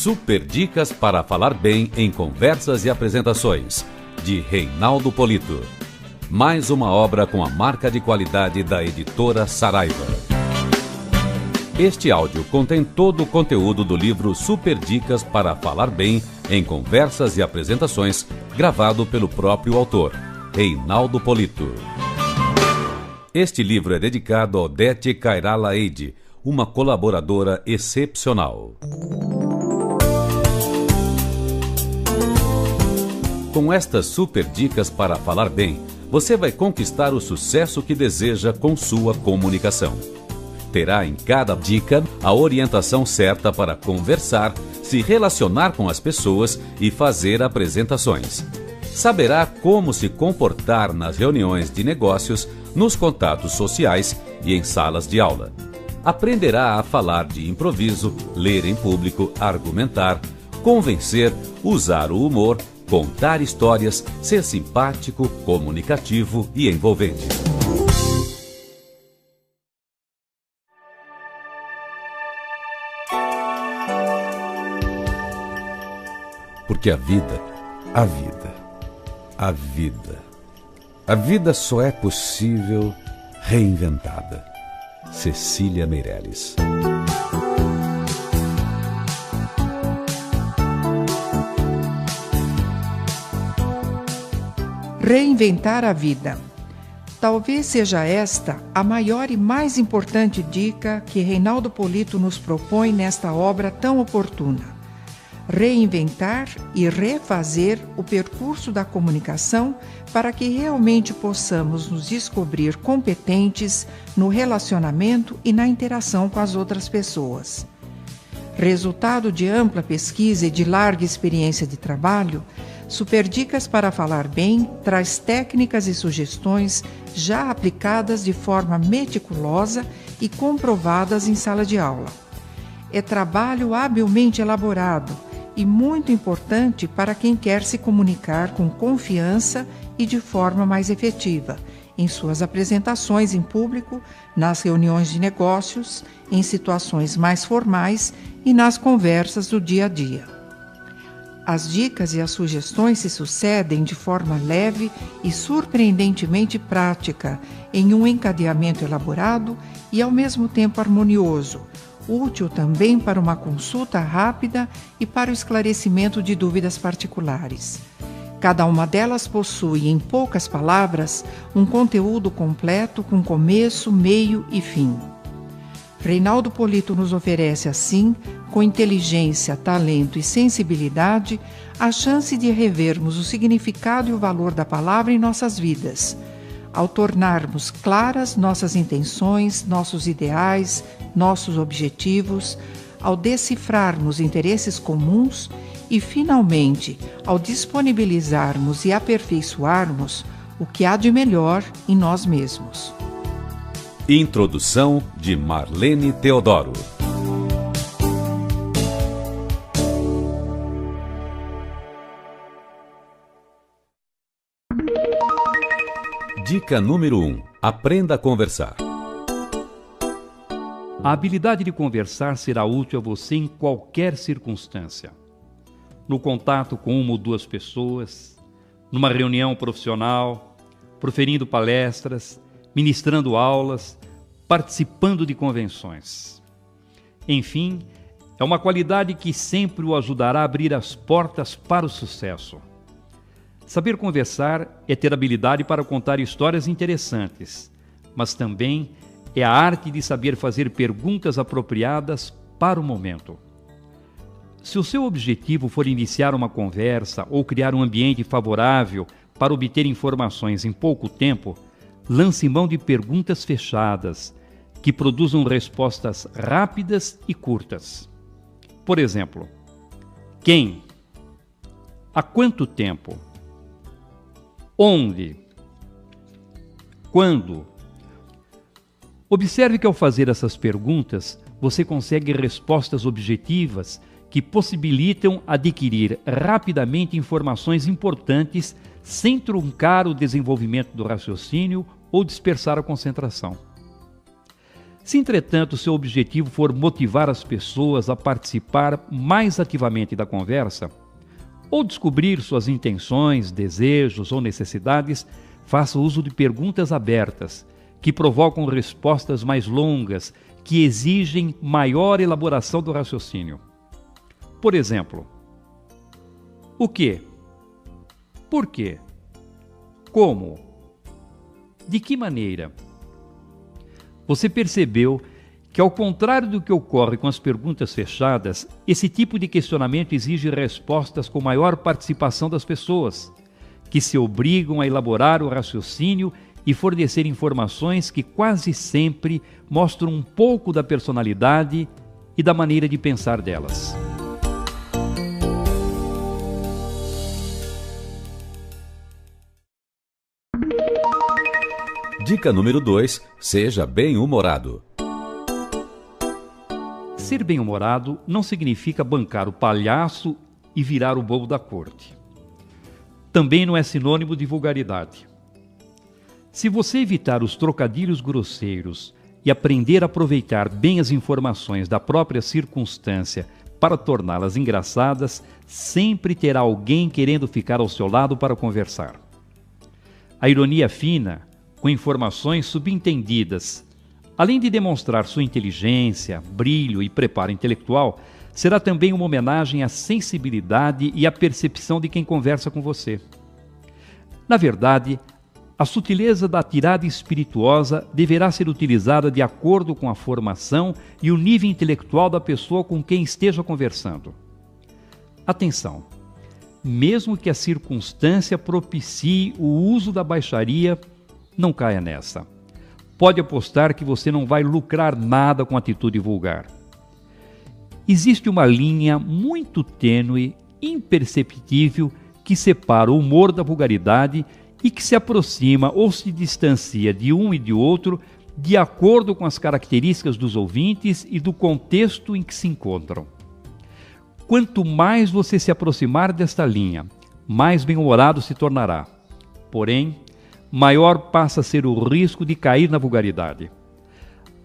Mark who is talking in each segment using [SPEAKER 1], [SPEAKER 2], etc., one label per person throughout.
[SPEAKER 1] Super Dicas para Falar Bem em Conversas e Apresentações, de Reinaldo Polito. Mais uma obra com a marca de qualidade da editora Saraiva. Este áudio contém todo o conteúdo do livro Super Dicas para Falar Bem em Conversas e Apresentações, gravado pelo próprio autor, Reinaldo Polito. Este livro é dedicado a Odete Cairala Eide, uma colaboradora excepcional. Com estas super dicas para falar bem, você vai conquistar o sucesso que deseja com sua comunicação. Terá em cada dica a orientação certa para conversar, se relacionar com as pessoas e fazer apresentações. Saberá como se comportar nas reuniões de negócios, nos contatos sociais e em salas de aula. Aprenderá a falar de improviso, ler em público, argumentar, convencer, usar o humor, contar histórias, ser simpático, comunicativo e envolvente. Porque a vida só é possível reinventada. Cecília Meirelles.
[SPEAKER 2] Reinventar a vida. Talvez seja esta a maior e mais importante dica que Reinaldo Polito nos propõe nesta obra tão oportuna. Reinventar e refazer o percurso da comunicação para que realmente possamos nos descobrir competentes no relacionamento e na interação com as outras pessoas. Resultado de ampla pesquisa e de larga experiência de trabalho, Super Dicas para Falar Bem traz técnicas e sugestões já aplicadas de forma meticulosa e comprovadas em sala de aula. É trabalho habilmente elaborado e muito importante para quem quer se comunicar com confiança e de forma mais efetiva, em suas apresentações em público, nas reuniões de negócios, em situações mais formais e nas conversas do dia a dia. As dicas e as sugestões se sucedem de forma leve e surpreendentemente prática, em um encadeamento elaborado e ao mesmo tempo harmonioso, útil também para uma consulta rápida e para o esclarecimento de dúvidas particulares. Cada uma delas possui, em poucas palavras, um conteúdo completo com começo, meio e fim. Reinaldo Polito nos oferece, assim, com inteligência, talento e sensibilidade, a chance de revermos o significado e o valor da palavra em nossas vidas, ao tornarmos claras nossas intenções, nossos ideais, nossos objetivos, ao decifrarmos interesses comuns e, finalmente, ao disponibilizarmos e aperfeiçoarmos o que há de melhor em nós mesmos.
[SPEAKER 1] Introdução de Marlene Teodoro. Dica número 1. Aprenda a conversar.
[SPEAKER 3] A habilidade de conversar será útil a você em qualquer circunstância. No contato com uma ou duas pessoas, numa reunião profissional, proferindo palestras, ministrando aulas, participando de convenções. Enfim, é uma qualidade que sempre o ajudará a abrir as portas para o sucesso. Saber conversar é ter habilidade para contar histórias interessantes, mas também é a arte de saber fazer perguntas apropriadas para o momento. Se o seu objetivo for iniciar uma conversa ou criar um ambiente favorável para obter informações em pouco tempo, lance mão de perguntas fechadas, que produzam respostas rápidas e curtas. Por exemplo, quem? Há quanto tempo? Onde? Quando? Observe que ao fazer essas perguntas, você consegue respostas objetivas que possibilitam adquirir rapidamente informações importantes sem truncar o desenvolvimento do raciocínio ou dispersar a concentração. Se, entretanto, seu objetivo for motivar as pessoas a participar mais ativamente da conversa, ou descobrir suas intenções, desejos ou necessidades, faça uso de perguntas abertas, que provocam respostas mais longas, que exigem maior elaboração do raciocínio. Por exemplo, o que? Por quê? Como? De que maneira? Você percebeu que, ao contrário do que ocorre com as perguntas fechadas, esse tipo de questionamento exige respostas com maior participação das pessoas, que se obrigam a elaborar o raciocínio e fornecer informações que quase sempre mostram um pouco da personalidade e da maneira de pensar delas.
[SPEAKER 1] Dica número 2. Seja bem-humorado.
[SPEAKER 3] Ser bem-humorado não significa bancar o palhaço e virar o bobo da corte. Também não é sinônimo de vulgaridade. Se você evitar os trocadilhos grosseiros e aprender a aproveitar bem as informações da própria circunstância para torná-las engraçadas, sempre terá alguém querendo ficar ao seu lado para conversar. A ironia fina, com informações subentendidas, além de demonstrar sua inteligência, brilho e preparo intelectual, será também uma homenagem à sensibilidade e à percepção de quem conversa com você. Na verdade, a sutileza da tirada espirituosa deverá ser utilizada de acordo com a formação e o nível intelectual da pessoa com quem esteja conversando. Atenção! Mesmo que a circunstância propicie o uso da baixaria, não caia nessa. Pode apostar que você não vai lucrar nada com atitude vulgar. Existe uma linha muito tênue, imperceptível, que separa o humor da vulgaridade e que se aproxima ou se distancia de um e de outro de acordo com as características dos ouvintes e do contexto em que se encontram. Quanto mais você se aproximar desta linha, mais bem-humorado se tornará. Porém, maior passa a ser o risco de cair na vulgaridade.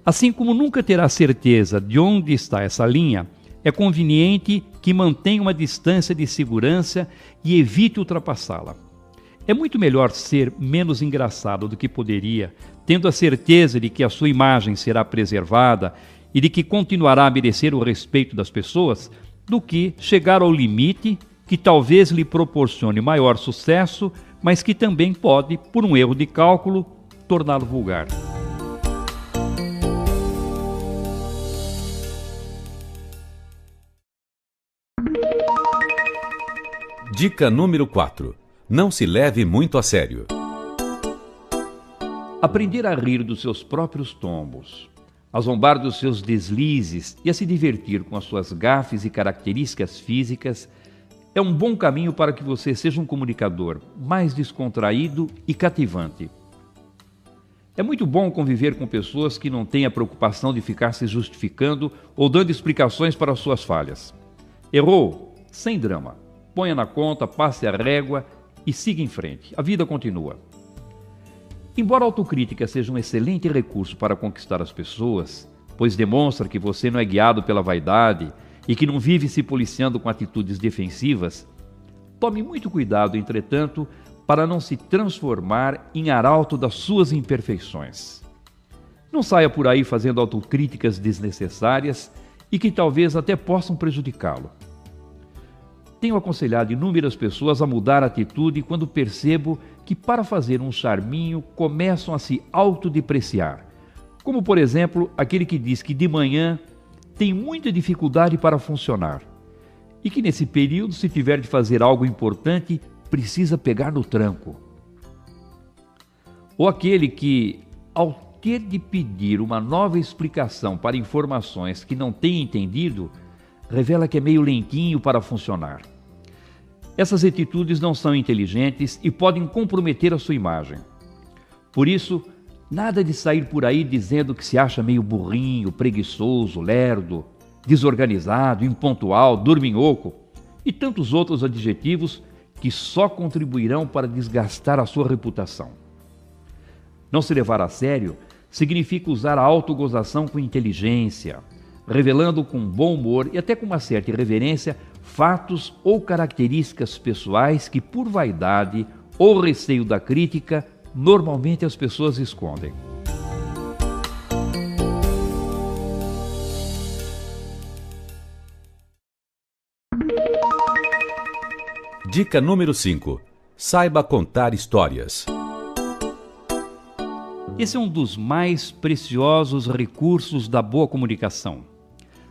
[SPEAKER 3] Assim como nunca terá certeza de onde está essa linha, é conveniente que mantenha uma distância de segurança e evite ultrapassá-la. É muito melhor ser menos engraçado do que poderia, tendo a certeza de que a sua imagem será preservada e de que continuará a merecer o respeito das pessoas, do que chegar ao limite que talvez lhe proporcione maior sucesso, mas que também pode, por um erro de cálculo, torná-lo vulgar.
[SPEAKER 1] Dica número 4. Não se leve muito a sério.
[SPEAKER 3] Aprender a rir dos seus próprios tombos, a zombar dos seus deslizes e a se divertir com as suas gafes e características físicas é um bom caminho para que você seja um comunicador mais descontraído e cativante. É muito bom conviver com pessoas que não têm a preocupação de ficar se justificando ou dando explicações para as suas falhas. Errou? Sem drama. Ponha na conta, passe a régua e siga em frente. A vida continua. Embora a autocrítica seja um excelente recurso para conquistar as pessoas, pois demonstra que você não é guiado pela vaidade e que não vive se policiando com atitudes defensivas, tome muito cuidado, entretanto, para não se transformar em arauto das suas imperfeições. Não saia por aí fazendo autocríticas desnecessárias e que talvez até possam prejudicá-lo. Tenho aconselhado inúmeras pessoas a mudar a atitude quando percebo que, para fazer um charminho, começam a se autodepreciar. Como, por exemplo, aquele que diz que de manhã tem muita dificuldade para funcionar e que nesse período, se tiver de fazer algo importante, precisa pegar no tranco. Ou aquele que, ao ter de pedir uma nova explicação para informações que não tem entendido, revela que é meio lentinho para funcionar. Essas atitudes não são inteligentes e podem comprometer a sua imagem. Por isso, nada de sair por aí dizendo que se acha meio burrinho, preguiçoso, lerdo, desorganizado, impontual, dorminhoco e tantos outros adjetivos que só contribuirão para desgastar a sua reputação. Não se levar a sério significa usar a autogozação com inteligência, revelando com bom humor e até com uma certa irreverência fatos ou características pessoais que, por vaidade ou receio da crítica, normalmente as pessoas escondem.
[SPEAKER 1] Dica número 5. Saiba contar histórias.
[SPEAKER 3] Esse é um dos mais preciosos recursos da boa comunicação.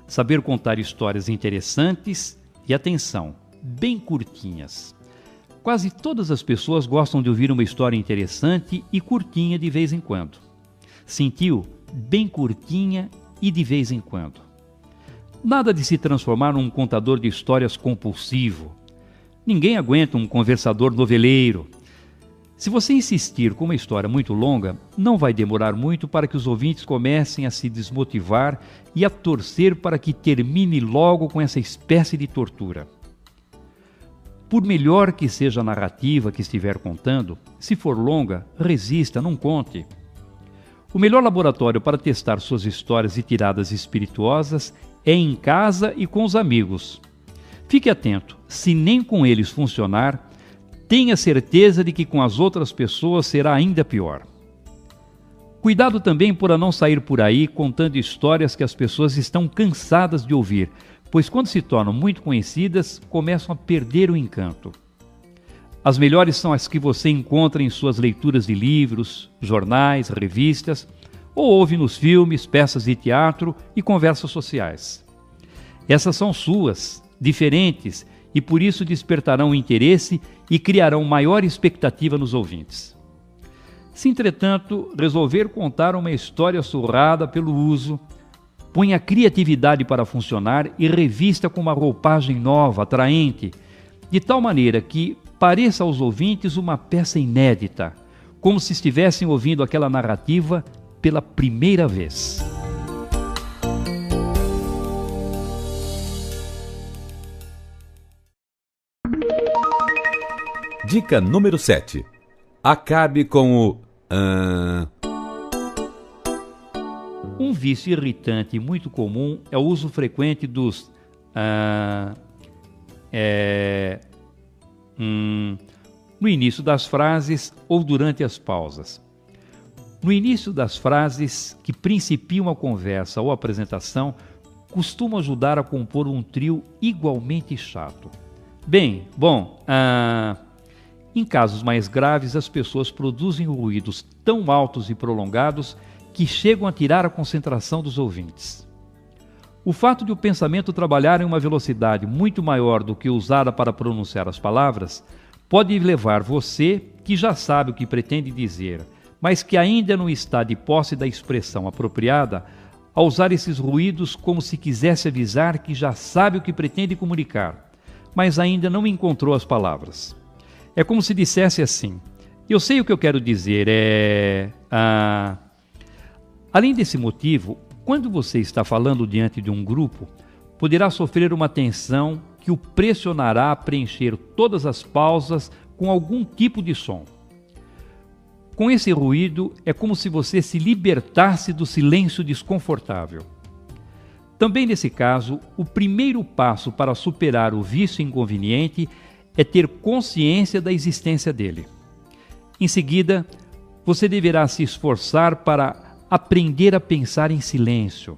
[SPEAKER 3] Saber contar histórias interessantes e, atenção, bem curtinhas. Quase todas as pessoas gostam de ouvir uma história interessante e curtinha de vez em quando. Sentiu? Bem curtinha e de vez em quando. Nada de se transformar num contador de histórias compulsivo. Ninguém aguenta um conversador noveleiro. Se você insistir com uma história muito longa, não vai demorar muito para que os ouvintes comecem a se desmotivar e a torcer para que termine logo com essa espécie de tortura. Por melhor que seja a narrativa que estiver contando, se for longa, resista, não conte. O melhor laboratório para testar suas histórias e tiradas espirituosas é em casa e com os amigos. Fique atento, se nem com eles funcionar, tenha certeza de que com as outras pessoas será ainda pior. Cuidado também para não sair por aí contando histórias que as pessoas estão cansadas de ouvir, pois quando se tornam muito conhecidas, começam a perder o encanto. As melhores são as que você encontra em suas leituras de livros, jornais, revistas, ou ouve nos filmes, peças de teatro e conversas sociais. Essas são suas, diferentes, e por isso despertarão interesse e criarão maior expectativa nos ouvintes. Se, entretanto, resolver contar uma história surrada pelo uso, ponha a criatividade para funcionar e revista com uma roupagem nova, atraente, de tal maneira que pareça aos ouvintes uma peça inédita, como se estivessem ouvindo aquela narrativa pela primeira vez.
[SPEAKER 1] Dica número 7. Acabe com o
[SPEAKER 3] Um vício irritante e muito comum é o uso frequente dos no início das frases ou durante as pausas. No início das frases que principiam a conversa ou apresentação, costumam ajudar a compor um trio igualmente chato. Em casos mais graves, as pessoas produzem ruídos tão altos e prolongados que chegam a tirar a concentração dos ouvintes. O fato de o pensamento trabalhar em uma velocidade muito maior do que usada para pronunciar as palavras pode levar você, que já sabe o que pretende dizer, mas que ainda não está de posse da expressão apropriada, a usar esses ruídos como se quisesse avisar que já sabe o que pretende comunicar, mas ainda não encontrou as palavras. É como se dissesse assim: eu sei o que eu quero dizer, Além desse motivo, quando você está falando diante de um grupo, poderá sofrer uma tensão que o pressionará a preencher todas as pausas com algum tipo de som. Com esse ruído, é como se você se libertasse do silêncio desconfortável. Também nesse caso, o primeiro passo para superar o vício inconveniente é ter consciência da existência dele. Em seguida, você deverá se esforçar para aprender a pensar em silêncio.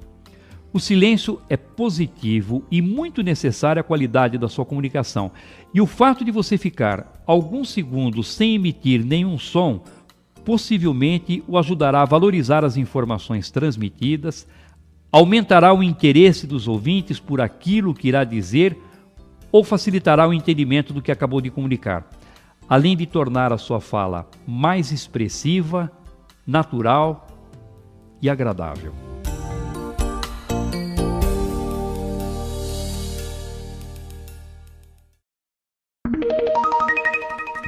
[SPEAKER 3] O silêncio é positivo e muito necessário à qualidade da sua comunicação. E o fato de você ficar alguns segundos sem emitir nenhum som, possivelmente o ajudará a valorizar as informações transmitidas, aumentará o interesse dos ouvintes por aquilo que irá dizer ou facilitará o entendimento do que acabou de comunicar, além de tornar a sua fala mais expressiva, natural e agradável.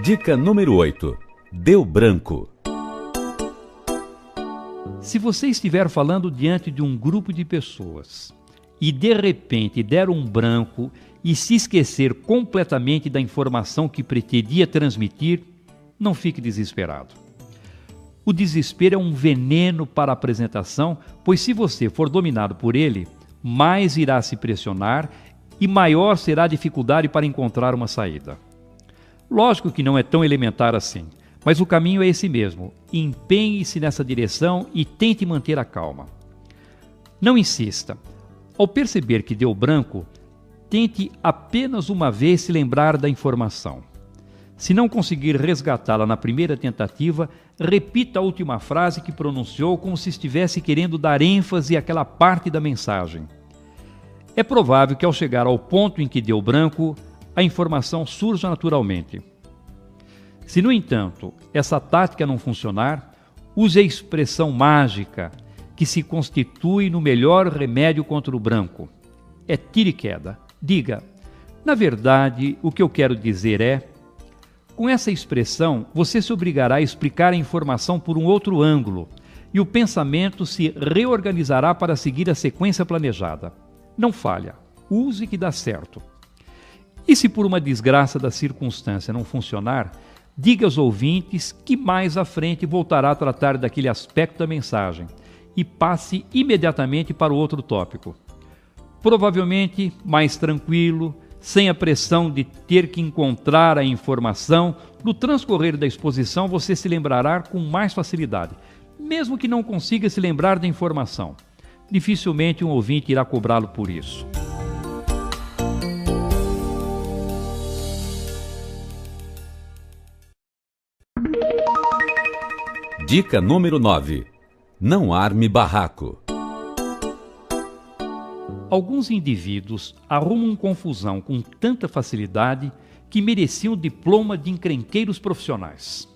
[SPEAKER 1] Dica número 8. Deu branco.
[SPEAKER 3] Se você estiver falando diante de um grupo de pessoas e de repente der um branco e se esquecer completamente da informação que pretendia transmitir, não fique desesperado. O desespero é um veneno para a apresentação, pois se você for dominado por ele, mais irá se pressionar e maior será a dificuldade para encontrar uma saída. Lógico que não é tão elementar assim, mas o caminho é esse mesmo. Empenhe-se nessa direção e tente manter a calma. Não insista. Ao perceber que deu branco, tente apenas uma vez se lembrar da informação. Se não conseguir resgatá-la na primeira tentativa, repita a última frase que pronunciou como se estivesse querendo dar ênfase àquela parte da mensagem. É provável que ao chegar ao ponto em que deu branco, a informação surja naturalmente. Se, no entanto, essa tática não funcionar, use a expressão mágica que se constitui no melhor remédio contra o branco. É tiro e queda. Diga, na verdade, o que eu quero dizer é... Com essa expressão, você se obrigará a explicar a informação por um outro ângulo e o pensamento se reorganizará para seguir a sequência planejada. Não falha, use que dá certo. E se por uma desgraça da circunstância não funcionar, diga aos ouvintes que mais à frente voltará a tratar daquele aspecto da mensagem e passe imediatamente para o outro tópico. Provavelmente mais tranquilo, sem a pressão de ter que encontrar a informação, no transcorrer da exposição você se lembrará com mais facilidade, mesmo que não consiga se lembrar da informação. Dificilmente um ouvinte irá cobrá-lo por isso.
[SPEAKER 1] Dica número 9. Não arme barraco.
[SPEAKER 3] Alguns indivíduos arrumam confusão com tanta facilidade que mereciam diploma de encrenqueiros profissionais.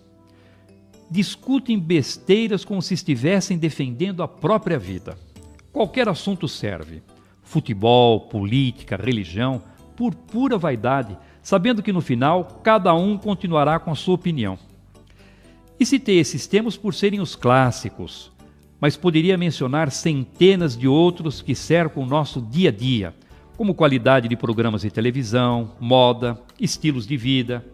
[SPEAKER 3] Discutem besteiras como se estivessem defendendo a própria vida. Qualquer assunto serve. Futebol, política, religião, por pura vaidade, sabendo que no final cada um continuará com a sua opinião. E citei esses temas por serem os clássicos, mas poderia mencionar centenas de outros que cercam o nosso dia a dia, como qualidade de programas de televisão, moda, estilos de vida,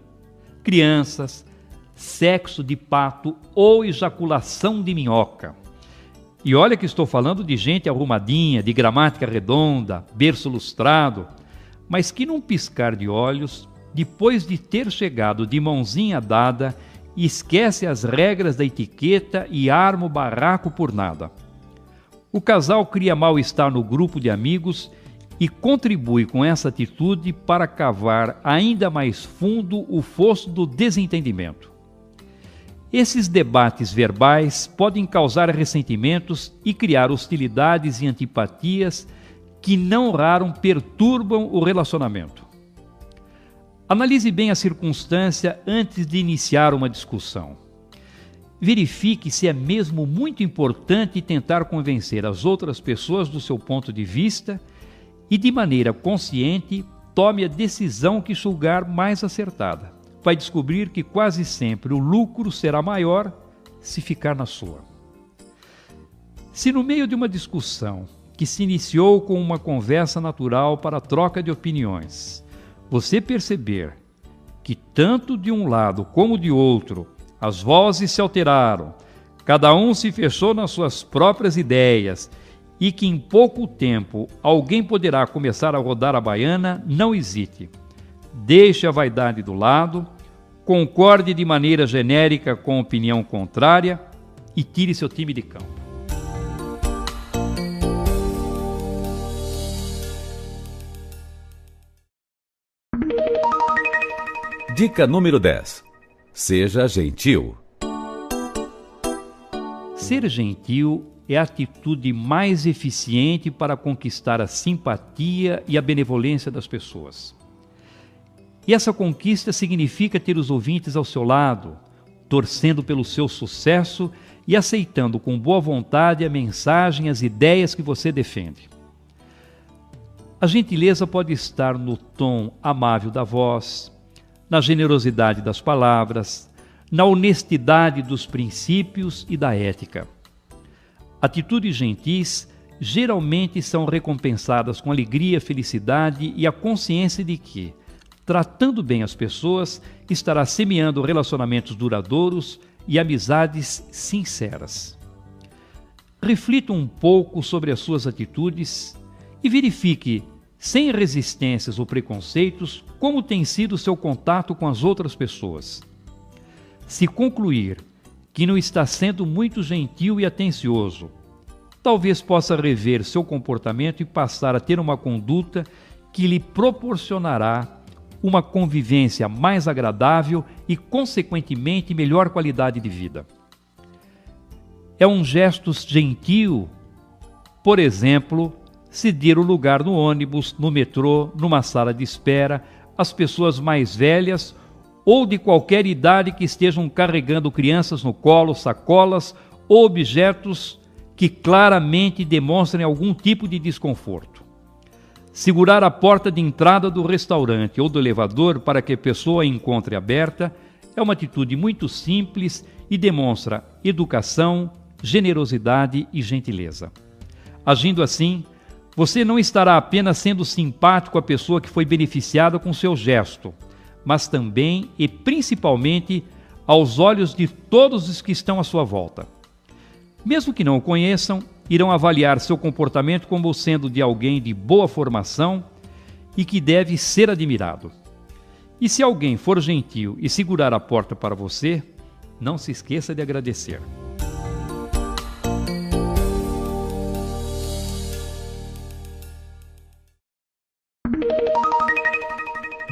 [SPEAKER 3] crianças, sexo de pato ou ejaculação de minhoca. E olha que estou falando de gente arrumadinha, de gramática redonda, berço lustrado, mas que num piscar de olhos, depois de ter chegado de mãozinha dada, esquece as regras da etiqueta e arma o barraco por nada. O casal cria mal-estar no grupo de amigos e contribui com essa atitude para cavar ainda mais fundo o fosso do desentendimento. Esses debates verbais podem causar ressentimentos e criar hostilidades e antipatias que não raro perturbam o relacionamento. Analise bem a circunstância antes de iniciar uma discussão. Verifique se é mesmo muito importante tentar convencer as outras pessoas do seu ponto de vista e, de maneira consciente, tome a decisão que julgar mais acertada. Vai descobrir que quase sempre o lucro será maior se ficar na sua. Se no meio de uma discussão que se iniciou com uma conversa natural para a troca de opiniões, você perceber que tanto de um lado como de outro as vozes se alteraram, cada um se fechou nas suas próprias ideias e que em pouco tempo alguém poderá começar a rodar a baiana, não hesite. Deixe a vaidade do lado, concorde de maneira genérica com a opinião contrária e tire seu time de campo.
[SPEAKER 1] Dica número 10. Seja gentil.
[SPEAKER 3] Ser gentil é a atitude mais eficiente para conquistar a simpatia e a benevolência das pessoas. E essa conquista significa ter os ouvintes ao seu lado, torcendo pelo seu sucesso e aceitando com boa vontade a mensagem e as ideias que você defende. A gentileza pode estar no tom amável da voz, na generosidade das palavras, na honestidade dos princípios e da ética. Atitudes gentis geralmente são recompensadas com alegria, felicidade e a consciência de que, tratando bem as pessoas, estará semeando relacionamentos duradouros e amizades sinceras. Reflita um pouco sobre as suas atitudes e verifique, sem resistências ou preconceitos, como tem sido o seu contato com as outras pessoas. Se concluir que não está sendo muito gentil e atencioso, talvez possa rever seu comportamento e passar a ter uma conduta que lhe proporcionará uma convivência mais agradável e, consequentemente, melhor qualidade de vida. É um gesto gentil, por exemplo, ceder o lugar no ônibus, no metrô, numa sala de espera, às pessoas mais velhas ou de qualquer idade que estejam carregando crianças no colo, sacolas ou objetos que claramente demonstrem algum tipo de desconforto. Segurar a porta de entrada do restaurante ou do elevador para que a pessoa a encontre aberta é uma atitude muito simples e demonstra educação, generosidade e gentileza. Agindo assim, você não estará apenas sendo simpático à pessoa que foi beneficiada com seu gesto, mas também e principalmente aos olhos de todos os que estão à sua volta. Mesmo que não o conheçam, irão avaliar seu comportamento como sendo de alguém de boa formação e que deve ser admirado. E se alguém for gentil e segurar a porta para você, não se esqueça de agradecer.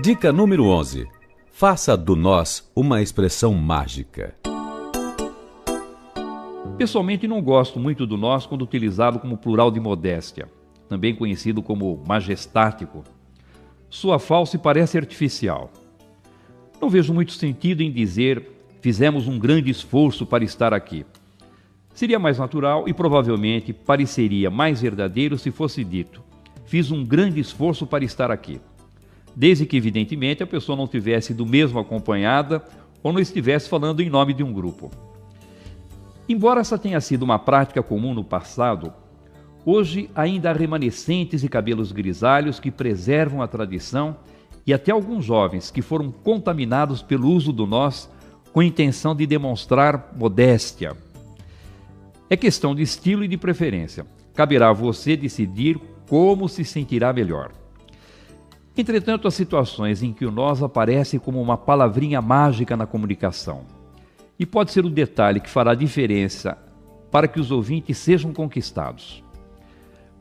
[SPEAKER 1] Dica número 11. Faça do nós uma expressão mágica.
[SPEAKER 3] Pessoalmente não gosto muito do nós quando utilizado como plural de modéstia, também conhecido como majestático. Soa falso e parece artificial. Não vejo muito sentido em dizer fizemos um grande esforço para estar aqui. Seria mais natural e provavelmente pareceria mais verdadeiro se fosse dito fiz um grande esforço para estar aqui. Desde que, evidentemente, a pessoa não tivesse do mesmo acompanhada ou não estivesse falando em nome de um grupo. Embora essa tenha sido uma prática comum no passado, hoje ainda há remanescentes e cabelos grisalhos que preservam a tradição e até alguns jovens que foram contaminados pelo uso do nós com a intenção de demonstrar modéstia. É questão de estilo e de preferência. Caberá a você decidir como se sentirá melhor. Entretanto, há situações em que o nós aparece como uma palavrinha mágica na comunicação. E pode ser o detalhe que fará diferença para que os ouvintes sejam conquistados.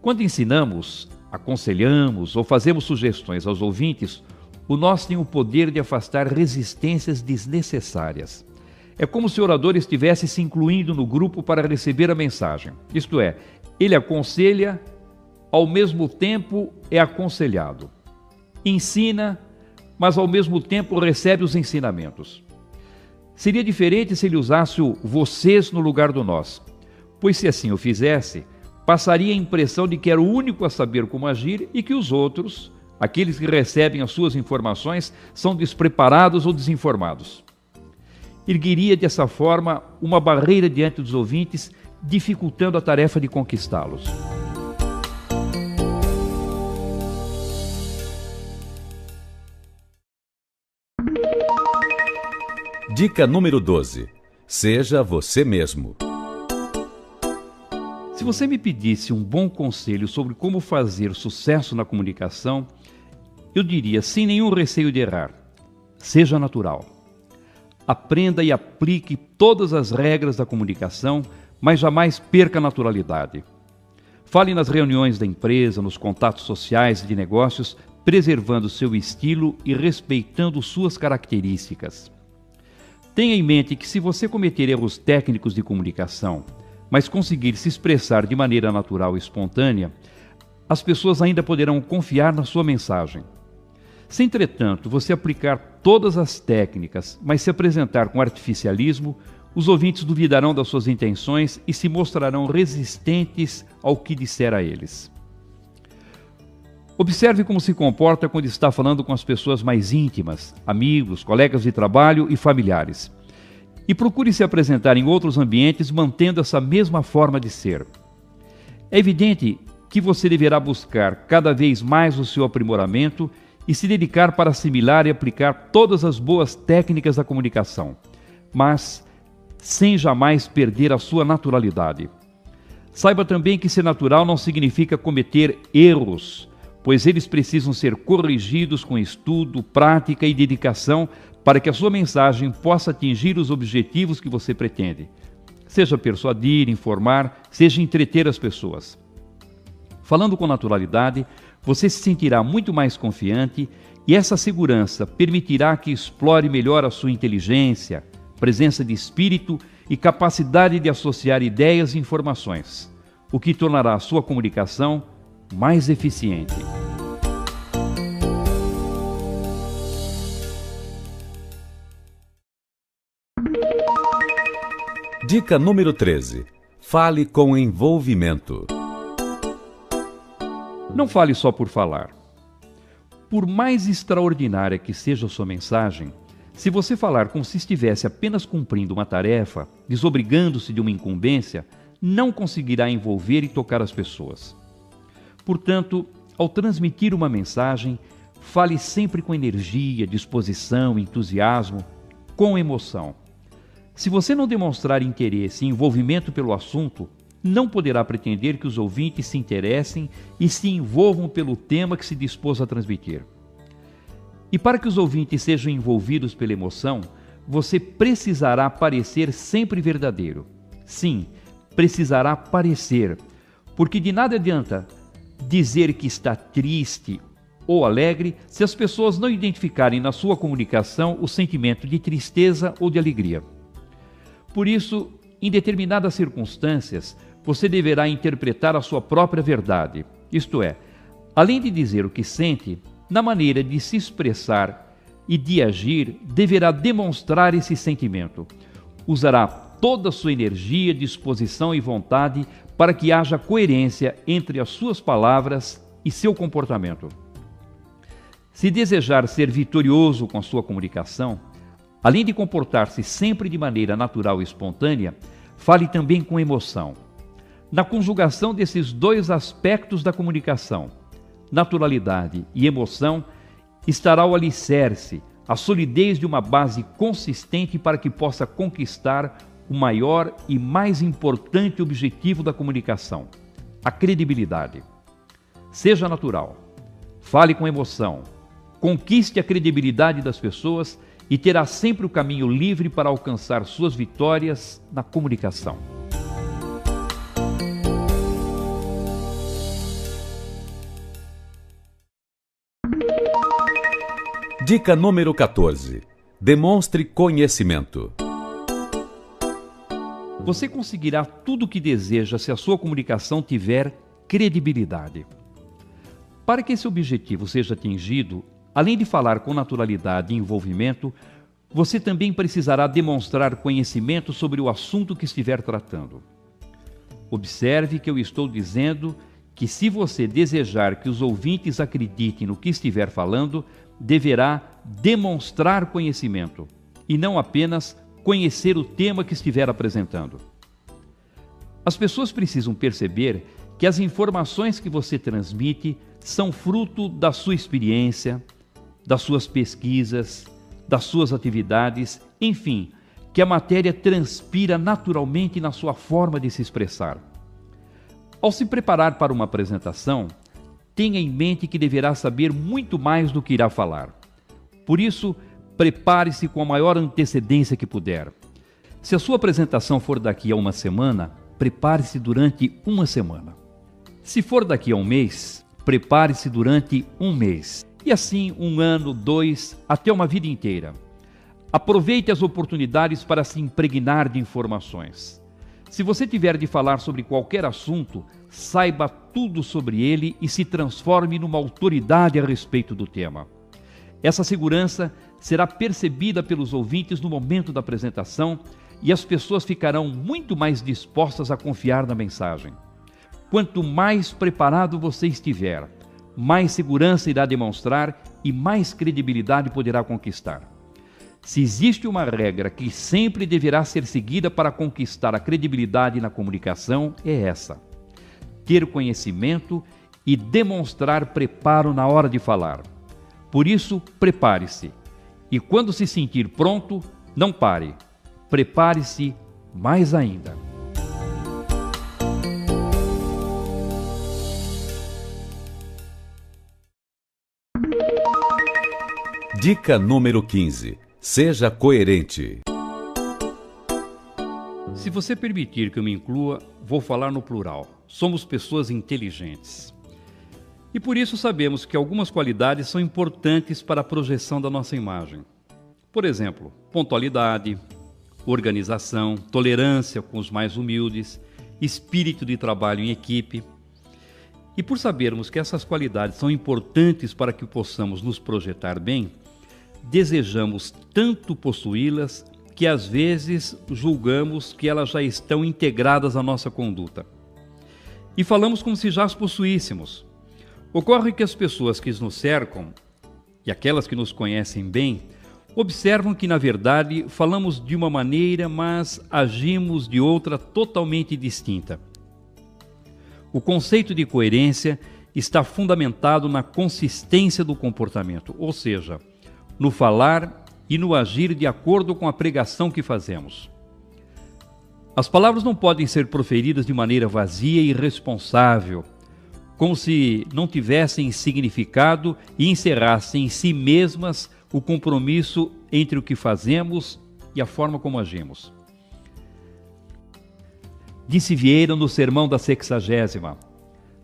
[SPEAKER 3] Quando ensinamos, aconselhamos ou fazemos sugestões aos ouvintes, o nós tem o poder de afastar resistências desnecessárias. É como se o orador estivesse se incluindo no grupo para receber a mensagem. Isto é, ele aconselha, ao mesmo tempo é aconselhado. Ensina, mas ao mesmo tempo recebe os ensinamentos. Seria diferente se ele usasse o vocês no lugar do nós, pois se assim o fizesse, passaria a impressão de que era o único a saber como agir e que os outros, aqueles que recebem as suas informações, são despreparados ou desinformados. Ergueria dessa forma uma barreira diante dos ouvintes, dificultando a tarefa de conquistá-los.
[SPEAKER 1] Dica número 12. Seja você mesmo.
[SPEAKER 3] Se você me pedisse um bom conselho sobre como fazer sucesso na comunicação, eu diria, sem nenhum receio de errar, seja natural. Aprenda e aplique todas as regras da comunicação, mas jamais perca a naturalidade. Fale nas reuniões da empresa, nos contatos sociais e de negócios, preservando seu estilo e respeitando suas características. Tenha em mente que se você cometer erros técnicos de comunicação, mas conseguir se expressar de maneira natural e espontânea, as pessoas ainda poderão confiar na sua mensagem. Se, entretanto, você aplicar todas as técnicas, mas se apresentar com artificialismo, os ouvintes duvidarão das suas intenções e se mostrarão resistentes ao que disser a eles. Observe como se comporta quando está falando com as pessoas mais íntimas, amigos, colegas de trabalho e familiares. E procure se apresentar em outros ambientes mantendo essa mesma forma de ser. É evidente que você deverá buscar cada vez mais o seu aprimoramento e se dedicar para assimilar e aplicar todas as boas técnicas da comunicação. Mas sem jamais perder a sua naturalidade. Saiba também que ser natural não significa cometer erros, pois eles precisam ser corrigidos com estudo, prática e dedicação para que a sua mensagem possa atingir os objetivos que você pretende. Seja persuadir, informar, seja entreter as pessoas. Falando com naturalidade, você se sentirá muito mais confiante e essa segurança permitirá que explore melhor a sua inteligência, presença de espírito e capacidade de associar ideias e informações, o que tornará a sua comunicação mais eficiente.
[SPEAKER 1] Dica número 13. Fale com envolvimento.
[SPEAKER 3] Não fale só por falar. Por mais extraordinária que seja a sua mensagem, se você falar como se estivesse apenas cumprindo uma tarefa, desobrigando-se de uma incumbência, não conseguirá envolver e tocar as pessoas. Portanto, ao transmitir uma mensagem, fale sempre com energia, disposição, entusiasmo, com emoção. Se você não demonstrar interesse e envolvimento pelo assunto, não poderá pretender que os ouvintes se interessem e se envolvam pelo tema que se dispôs a transmitir. E para que os ouvintes sejam envolvidos pela emoção, você precisará parecer sempre verdadeiro. Sim, precisará parecer, porque de nada adianta dizer que está triste ou alegre se as pessoas não identificarem na sua comunicação o sentimento de tristeza ou de alegria. Por isso, em determinadas circunstâncias, você deverá interpretar a sua própria verdade, isto é, além de dizer o que sente, na maneira de se expressar e de agir, deverá demonstrar esse sentimento. Usará toda a sua energia, disposição e vontade para que haja coerência entre as suas palavras e seu comportamento. Se desejar ser vitorioso com a sua comunicação, além de comportar-se sempre de maneira natural e espontânea, fale também com emoção. Na conjugação desses dois aspectos da comunicação, naturalidade e emoção, estará o alicerce, a solidez de uma base consistente para que possa conquistar o maior e mais importante objetivo da comunicação, a credibilidade. Seja natural, fale com emoção, conquiste a credibilidade das pessoas e terá sempre o caminho livre para alcançar suas vitórias na comunicação.
[SPEAKER 1] Dica número 14. Demonstre conhecimento.
[SPEAKER 3] Você conseguirá tudo o que deseja se a sua comunicação tiver credibilidade. Para que esse objetivo seja atingido, além de falar com naturalidade e envolvimento, você também precisará demonstrar conhecimento sobre o assunto que estiver tratando. Observe que eu estou dizendo que se você desejar que os ouvintes acreditem no que estiver falando, deverá demonstrar conhecimento e não apenas conhecer o tema que estiver apresentando. As pessoas precisam perceber que as informações que você transmite são fruto da sua experiência, das suas pesquisas, das suas atividades, enfim, que a matéria transpira naturalmente na sua forma de se expressar. Ao se preparar para uma apresentação, tenha em mente que deverá saber muito mais do que irá falar. Por isso, prepare-se com a maior antecedência que puder. Se a sua apresentação for daqui a uma semana, prepare-se durante uma semana. Se for daqui a um mês, prepare-se durante um mês. E assim, 1 ano, 2, até uma vida inteira. Aproveite as oportunidades para se impregnar de informações. Se você tiver de falar sobre qualquer assunto, saiba tudo sobre ele e se transforme numa autoridade a respeito do tema. Essa segurança será percebida pelos ouvintes no momento da apresentação e as pessoas ficarão muito mais dispostas a confiar na mensagem. Quanto mais preparado você estiver, mais segurança irá demonstrar e mais credibilidade poderá conquistar. Se existe uma regra que sempre deverá ser seguida para conquistar a credibilidade na comunicação, é essa: ter conhecimento e demonstrar preparo na hora de falar. Por isso, prepare-se. E quando se sentir pronto, não pare. Prepare-se mais ainda.
[SPEAKER 1] Dica número 15. Seja coerente.
[SPEAKER 3] Se você permitir que eu me inclua, vou falar no plural. Somos pessoas inteligentes. E por isso sabemos que algumas qualidades são importantes para a projeção da nossa imagem. Por exemplo, pontualidade, organização, tolerância com os mais humildes, espírito de trabalho em equipe. E por sabermos que essas qualidades são importantes para que possamos nos projetar bem, desejamos tanto possuí-las que às vezes julgamos que elas já estão integradas à nossa conduta. E falamos como se já as possuíssemos. Ocorre que as pessoas que nos cercam, e aquelas que nos conhecem bem, observam que, na verdade, falamos de uma maneira, mas agimos de outra totalmente distinta. O conceito de coerência está fundamentado na consistência do comportamento, ou seja, no falar e no agir de acordo com a pregação que fazemos. As palavras não podem ser proferidas de maneira vazia e irresponsável, como se não tivessem significado e encerrassem em si mesmas o compromisso entre o que fazemos e a forma como agimos. Disse Vieira no sermão da 60ª: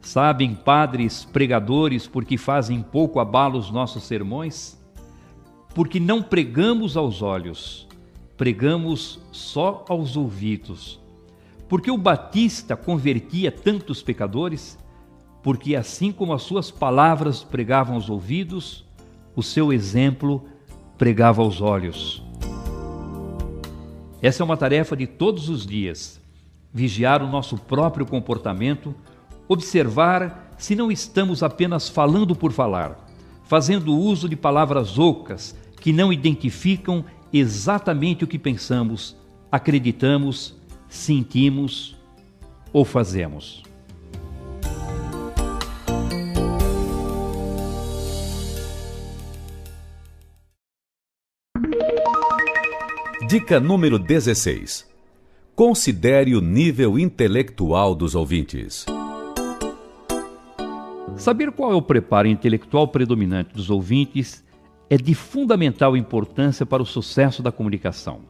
[SPEAKER 3] sabem, padres, pregadores, por que fazem pouco abalo os nossos sermões? Porque não pregamos aos olhos, pregamos só aos ouvidos. Porque o Batista convertia tantos pecadores? Porque assim como as suas palavras pregavam aos ouvidos, o seu exemplo pregava aos olhos. Essa é uma tarefa de todos os dias: vigiar o nosso próprio comportamento, observar se não estamos apenas falando por falar, fazendo uso de palavras ocas que não identificam exatamente o que pensamos, acreditamos, sentimos ou fazemos.
[SPEAKER 1] Dica número 16. Considere o nível intelectual dos ouvintes.
[SPEAKER 3] Saber qual é o preparo intelectual predominante dos ouvintes é de fundamental importância para o sucesso da comunicação.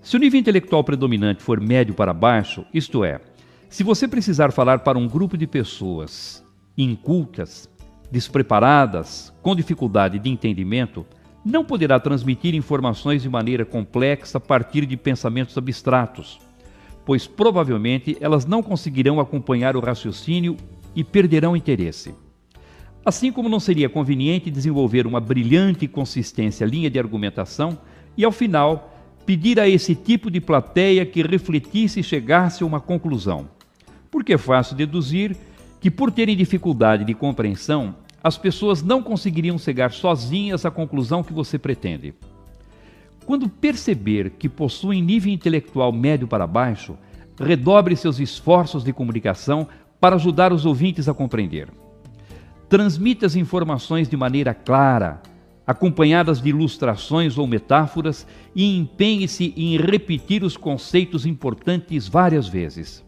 [SPEAKER 3] Se o nível intelectual predominante for médio para baixo, isto é, se você precisar falar para um grupo de pessoas incultas, despreparadas, com dificuldade de entendimento, não poderá transmitir informações de maneira complexa a partir de pensamentos abstratos, pois provavelmente elas não conseguirão acompanhar o raciocínio e perderão interesse. Assim como não seria conveniente desenvolver uma brilhante e consistente linha de argumentação e, ao final, pedir a esse tipo de plateia que refletisse e chegasse a uma conclusão. Porque é fácil deduzir que, por terem dificuldade de compreensão, as pessoas não conseguiriam chegar sozinhas à conclusão que você pretende. Quando perceber que possuem nível intelectual médio para baixo, redobre seus esforços de comunicação para ajudar os ouvintes a compreender. Transmita as informações de maneira clara, acompanhadas de ilustrações ou metáforas, e empenhe-se em repetir os conceitos importantes várias vezes.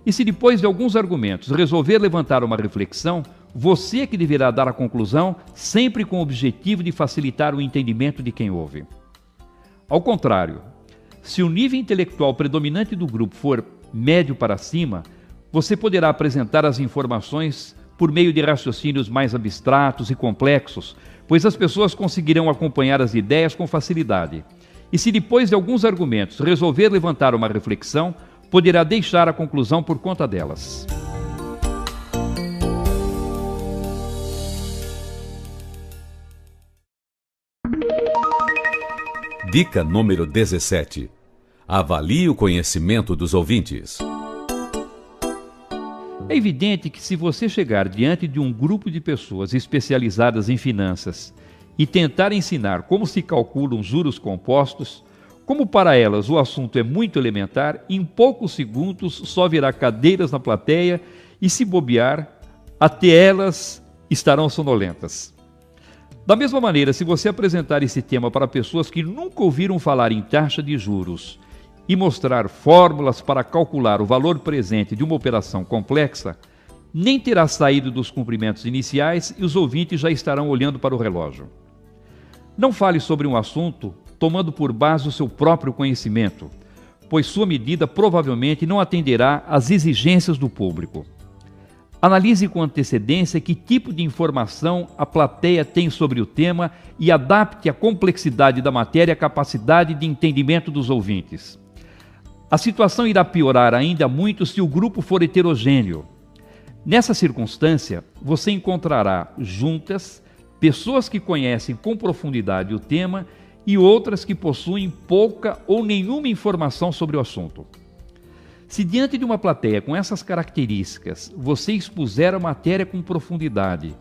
[SPEAKER 3] E se depois de alguns argumentos resolver levantar uma reflexão, você é que deverá dar a conclusão, sempre com o objetivo de facilitar o entendimento de quem ouve. Ao contrário, se o nível intelectual predominante do grupo for médio para cima, você poderá apresentar as informações por meio de raciocínios mais abstratos e complexos, pois as pessoas conseguirão acompanhar as ideias com facilidade. E se depois de alguns argumentos resolver levantar uma reflexão, poderá deixar a conclusão por conta delas.
[SPEAKER 1] Dica número 17. Avalie o conhecimento dos ouvintes.
[SPEAKER 3] É evidente que se você chegar diante de um grupo de pessoas especializadas em finanças e tentar ensinar como se calculam juros compostos, como para elas o assunto é muito elementar, em poucos segundos só virá cadeiras na plateia e, se bobear, até elas estarão sonolentas. Da mesma maneira, se você apresentar esse tema para pessoas que nunca ouviram falar em taxa de juros e mostrar fórmulas para calcular o valor presente de uma operação complexa, nem terá saído dos cumprimentos iniciais e os ouvintes já estarão olhando para o relógio. Não fale sobre um assunto tomando por base o seu próprio conhecimento, pois sua medida provavelmente não atenderá às exigências do público. Analise com antecedência que tipo de informação a plateia tem sobre o tema e adapte a complexidade da matéria à capacidade de entendimento dos ouvintes. A situação irá piorar ainda muito se o grupo for heterogêneo. Nessa circunstância, você encontrará juntas pessoas que conhecem com profundidade o tema e outras que possuem pouca ou nenhuma informação sobre o assunto. Se diante de uma plateia com essas características você expuser a matéria com profundidade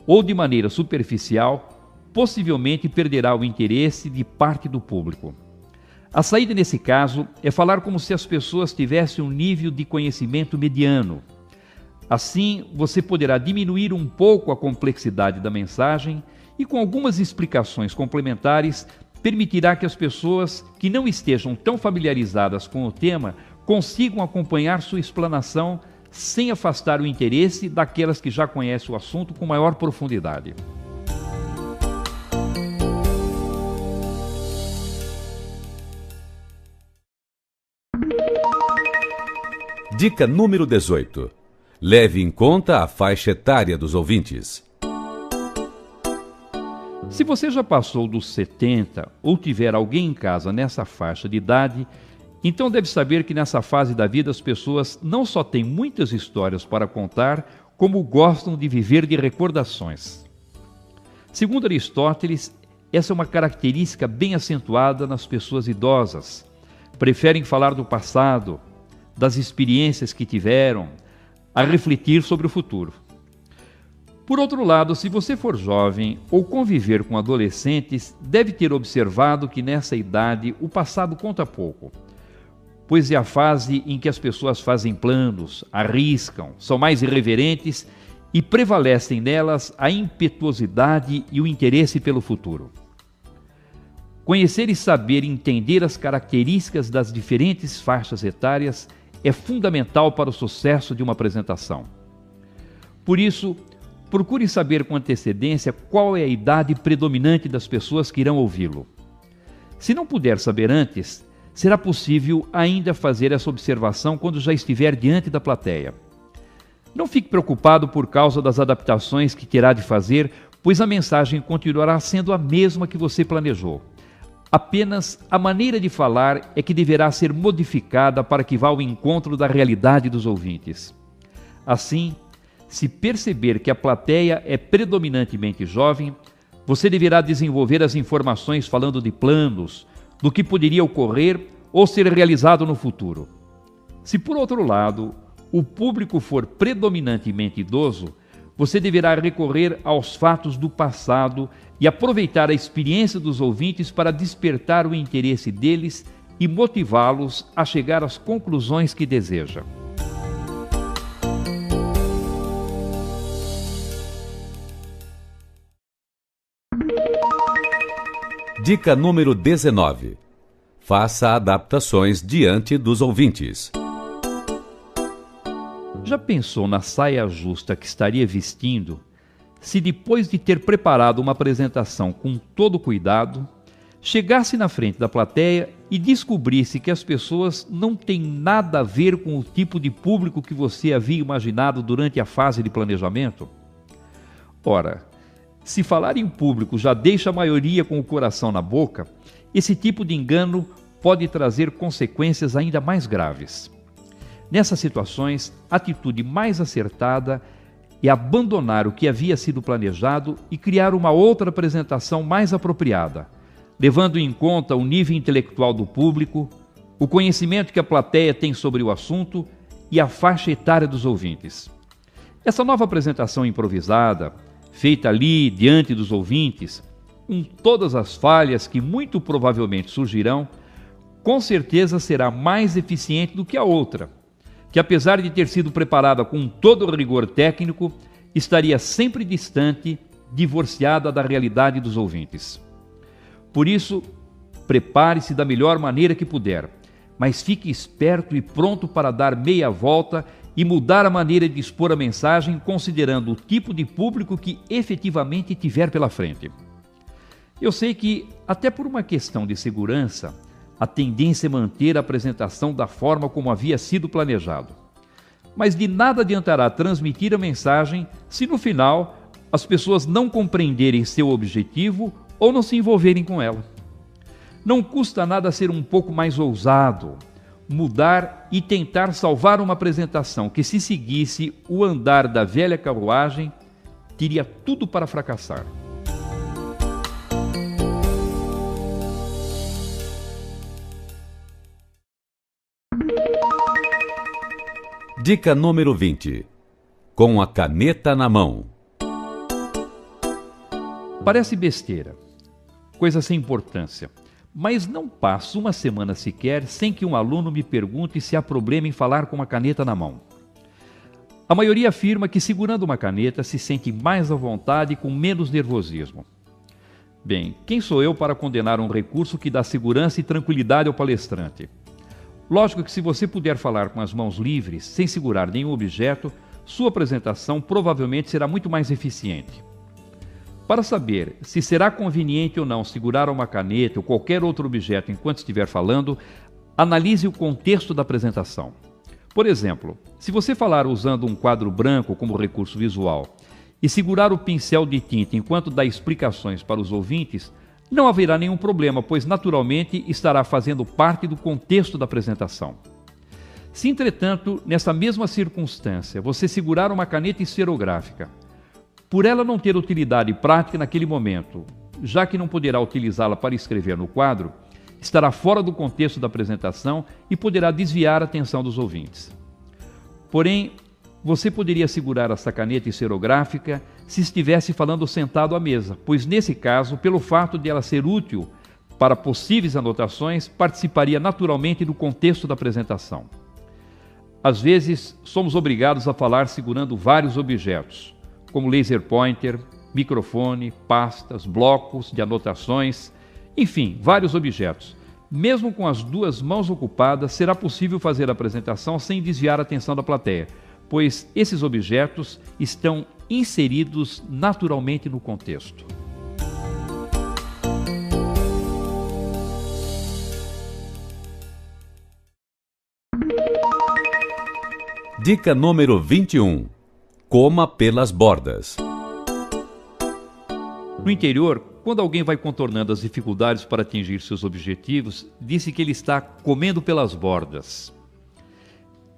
[SPEAKER 3] ou de maneira superficial, possivelmente perderá o interesse de parte do público. A saída nesse caso é falar como se as pessoas tivessem um nível de conhecimento mediano. Assim, você poderá diminuir um pouco a complexidade da mensagem e, com algumas explicações complementares, permitirá que as pessoas que não estejam tão familiarizadas com o tema consigam acompanhar sua explanação sem afastar o interesse daquelas que já conhecem o assunto com maior profundidade.
[SPEAKER 1] Dica número 18. Leve em conta a faixa etária dos ouvintes.
[SPEAKER 3] Se você já passou dos 70 ou tiver alguém em casa nessa faixa de idade, então deve saber que nessa fase da vida as pessoas não só têm muitas histórias para contar, como gostam de viver de recordações. Segundo Aristóteles, essa é uma característica bem acentuada nas pessoas idosas. Preferem falar do passado, das experiências que tiveram, a refletir sobre o futuro. Por outro lado, se você for jovem ou conviver com adolescentes, deve ter observado que nessa idade o passado conta pouco, pois é a fase em que as pessoas fazem planos, arriscam, são mais irreverentes e prevalecem nelas a impetuosidade e o interesse pelo futuro. Conhecer e saber entender as características das diferentes faixas etárias é fundamental para o sucesso de uma apresentação. Por isso, procure saber com antecedência qual é a idade predominante das pessoas que irão ouvi-lo. Se não puder saber antes, será possível ainda fazer essa observação quando já estiver diante da plateia. Não fique preocupado por causa das adaptações que terá de fazer, pois a mensagem continuará sendo a mesma que você planejou. Apenas a maneira de falar é que deverá ser modificada para que vá ao encontro da realidade dos ouvintes. Assim, se perceber que a plateia é predominantemente jovem, você deverá desenvolver as informações falando de planos, do que poderia ocorrer ou ser realizado no futuro. Se, por outro lado, o público for predominantemente idoso, você deverá recorrer aos fatos do passado e aproveitar a experiência dos ouvintes para despertar o interesse deles e motivá-los a chegar às conclusões que deseja.
[SPEAKER 1] Dica número 19. Faça adaptações diante dos ouvintes.
[SPEAKER 3] Já pensou na saia justa que estaria vestindo se depois de ter preparado uma apresentação com todo cuidado, chegasse na frente da plateia e descobrisse que as pessoas não têm nada a ver com o tipo de público que você havia imaginado durante a fase de planejamento? Ora, se falar em público já deixa a maioria com o coração na boca, esse tipo de engano pode trazer consequências ainda mais graves. Nessas situações, a atitude mais acertada é abandonar o que havia sido planejado e criar uma outra apresentação mais apropriada, levando em conta o nível intelectual do público, o conhecimento que a plateia tem sobre o assunto e a faixa etária dos ouvintes. Essa nova apresentação improvisada, feita ali diante dos ouvintes, com todas as falhas que muito provavelmente surgirão, com certeza será mais eficiente do que a outra, que apesar de ter sido preparada com todo o rigor técnico, estaria sempre distante, divorciada da realidade dos ouvintes. Por isso, prepare-se da melhor maneira que puder, mas fique esperto e pronto para dar meia volta e mudar a maneira de expor a mensagem considerando o tipo de público que efetivamente tiver pela frente. Eu sei que, até por uma questão de segurança, a tendência é manter a apresentação da forma como havia sido planejado. Mas de nada adiantará transmitir a mensagem se no final as pessoas não compreenderem seu objetivo ou não se envolverem com ela. Não custa nada ser um pouco mais ousado, mudar e tentar salvar uma apresentação que, se seguisse o andar da velha carruagem, teria tudo para fracassar.
[SPEAKER 1] Dica número 20. Com a caneta na mão.
[SPEAKER 3] Parece besteira, coisa sem importância, mas não passo uma semana sequer sem que um aluno me pergunte se há problema em falar com uma caneta na mão. A maioria afirma que segurando uma caneta se sente mais à vontade e com menos nervosismo. Bem, quem sou eu para condenar um recurso que dá segurança e tranquilidade ao palestrante? Lógico que se você puder falar com as mãos livres, sem segurar nenhum objeto, sua apresentação provavelmente será muito mais eficiente. Para saber se será conveniente ou não segurar uma caneta ou qualquer outro objeto enquanto estiver falando, analise o contexto da apresentação. Por exemplo, se você falar usando um quadro branco como recurso visual e segurar o pincel de tinta enquanto dá explicações para os ouvintes, não haverá nenhum problema, pois naturalmente estará fazendo parte do contexto da apresentação. Se, entretanto, nessa mesma circunstância, você segurar uma caneta esferográfica, por ela não ter utilidade prática naquele momento, já que não poderá utilizá-la para escrever no quadro, estará fora do contexto da apresentação e poderá desviar a atenção dos ouvintes. Porém, você poderia segurar essa caneta esferográfica se estivesse falando sentado à mesa, pois nesse caso, pelo fato de ela ser útil para possíveis anotações, participaria naturalmente do contexto da apresentação. Às vezes, somos obrigados a falar segurando vários objetos, como laser pointer, microfone, pastas, blocos de anotações, enfim, vários objetos. Mesmo com as duas mãos ocupadas, será possível fazer a apresentação sem desviar a atenção da plateia, pois esses objetos estão inseridos naturalmente no contexto.
[SPEAKER 1] Dica número 21. Coma pelas bordas.
[SPEAKER 3] No interior, quando alguém vai contornando as dificuldades para atingir seus objetivos, diz-se que ele está comendo pelas bordas.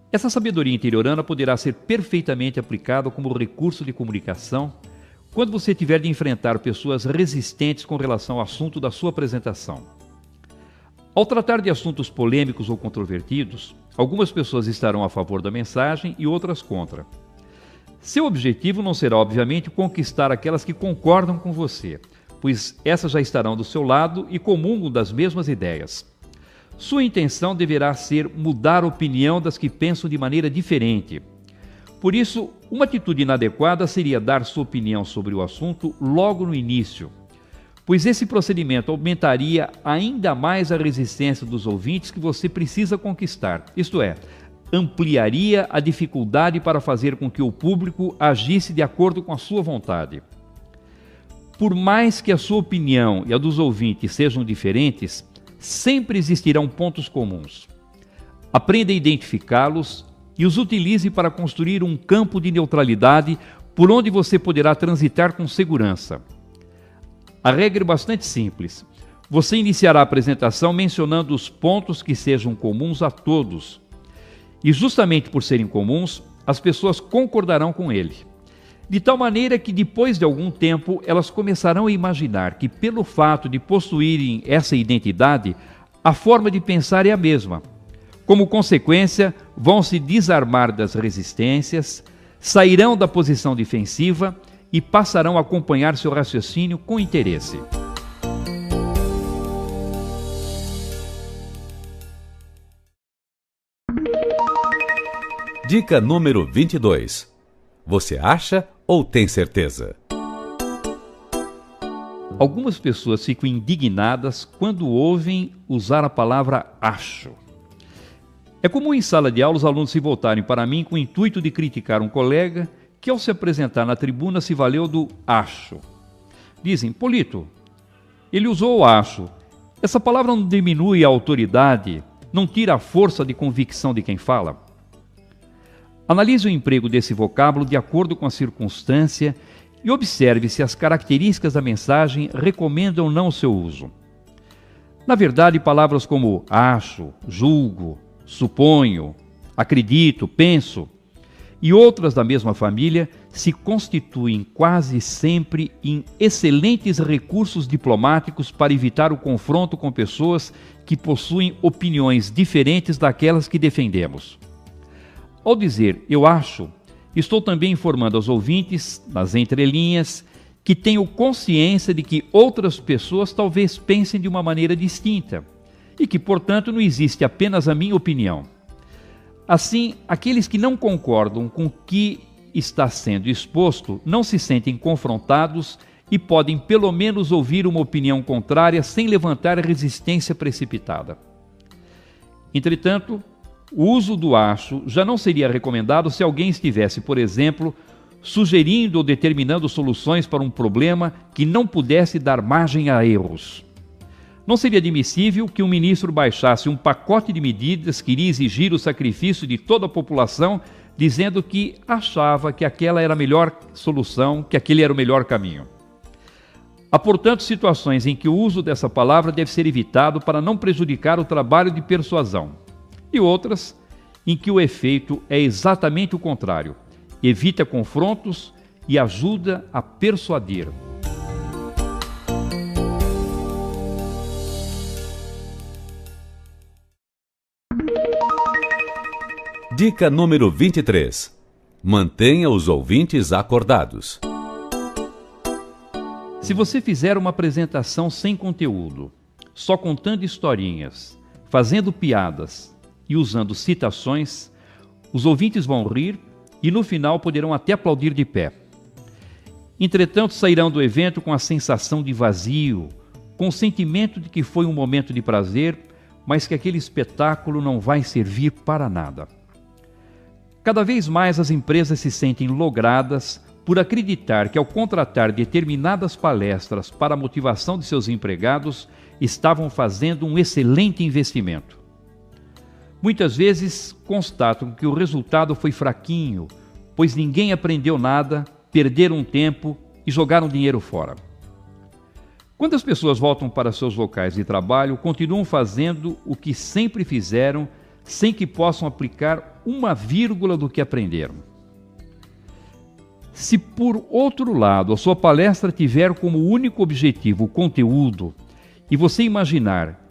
[SPEAKER 3] Essa sabedoria interiorana poderá ser perfeitamente aplicada como recurso de comunicação quando você tiver de enfrentar pessoas resistentes com relação ao assunto da sua apresentação. Ao tratar de assuntos polêmicos ou controvertidos, algumas pessoas estarão a favor da mensagem e outras contra. Seu objetivo não será, obviamente, conquistar aquelas que concordam com você, pois essas já estarão do seu lado e comungam das mesmas ideias. Sua intenção deverá ser mudar a opinião das que pensam de maneira diferente. Por isso, uma atitude inadequada seria dar sua opinião sobre o assunto logo no início, pois esse procedimento aumentaria ainda mais a resistência dos ouvintes que você precisa conquistar, isto é, ampliaria a dificuldade para fazer com que o público agisse de acordo com a sua vontade. Por mais que a sua opinião e a dos ouvintes sejam diferentes, sempre existirão pontos comuns. Aprenda a identificá-los e os utilize para construir um campo de neutralidade por onde você poderá transitar com segurança. A regra é bastante simples. Você iniciará a apresentação mencionando os pontos que sejam comuns a todos. E justamente por serem comuns, as pessoas concordarão com ele. De tal maneira que depois de algum tempo elas começarão a imaginar que pelo fato de possuírem essa identidade, a forma de pensar é a mesma. Como consequência, vão se desarmar das resistências, sairão da posição defensiva e passarão a acompanhar seu raciocínio com interesse.
[SPEAKER 1] Dica número 22. Você acha ou tem certeza?
[SPEAKER 3] Algumas pessoas ficam indignadas quando ouvem usar a palavra acho. É comum em sala de aula os alunos se voltarem para mim com o intuito de criticar um colega que, ao se apresentar na tribuna, se valeu do acho. Dizem: Polito, ele usou o acho. Essa palavra não diminui a autoridade, não tira a força de convicção de quem fala? Analise o emprego desse vocábulo de acordo com a circunstância e observe se as características da mensagem recomendam ou não o seu uso. Na verdade, palavras como acho, julgo, suponho, acredito, penso e outras da mesma família se constituem quase sempre em excelentes recursos diplomáticos para evitar o confronto com pessoas que possuem opiniões diferentes daquelas que defendemos. Ao dizer eu acho, estou também informando aos ouvintes, nas entrelinhas, que tenho consciência de que outras pessoas talvez pensem de uma maneira distinta e que, portanto, não existe apenas a minha opinião. Assim, aqueles que não concordam com o que está sendo exposto não se sentem confrontados e podem pelo menos ouvir uma opinião contrária sem levantar resistência precipitada. Entretanto, o uso do acho já não seria recomendado se alguém estivesse, por exemplo, sugerindo ou determinando soluções para um problema que não pudesse dar margem a erros. Não seria admissível que um ministro baixasse um pacote de medidas que iria exigir o sacrifício de toda a população, dizendo que achava que aquela era a melhor solução, que aquele era o melhor caminho. Há, portanto, situações em que o uso dessa palavra deve ser evitado para não prejudicar o trabalho de persuasão, e outras em que o efeito é exatamente o contrário, evita confrontos e ajuda a persuadir.
[SPEAKER 1] Dica número 23. Mantenha os ouvintes acordados.
[SPEAKER 3] Se você fizer uma apresentação sem conteúdo, só contando historinhas, fazendo piadas e usando citações, os ouvintes vão rir e no final poderão até aplaudir de pé. Entretanto, sairão do evento com a sensação de vazio, com o sentimento de que foi um momento de prazer, mas que aquele espetáculo não vai servir para nada. Cada vez mais as empresas se sentem logradas por acreditar que, ao contratar determinadas palestras para a motivação de seus empregados, estavam fazendo um excelente investimento. Muitas vezes constatam que o resultado foi fraquinho, pois ninguém aprendeu nada, perderam tempo e jogaram dinheiro fora. Quando as pessoas voltam para seus locais de trabalho, continuam fazendo o que sempre fizeram, sem que possam aplicar uma vírgula do que aprenderam. Se, por outro lado, a sua palestra tiver como único objetivo o conteúdo, e você imaginar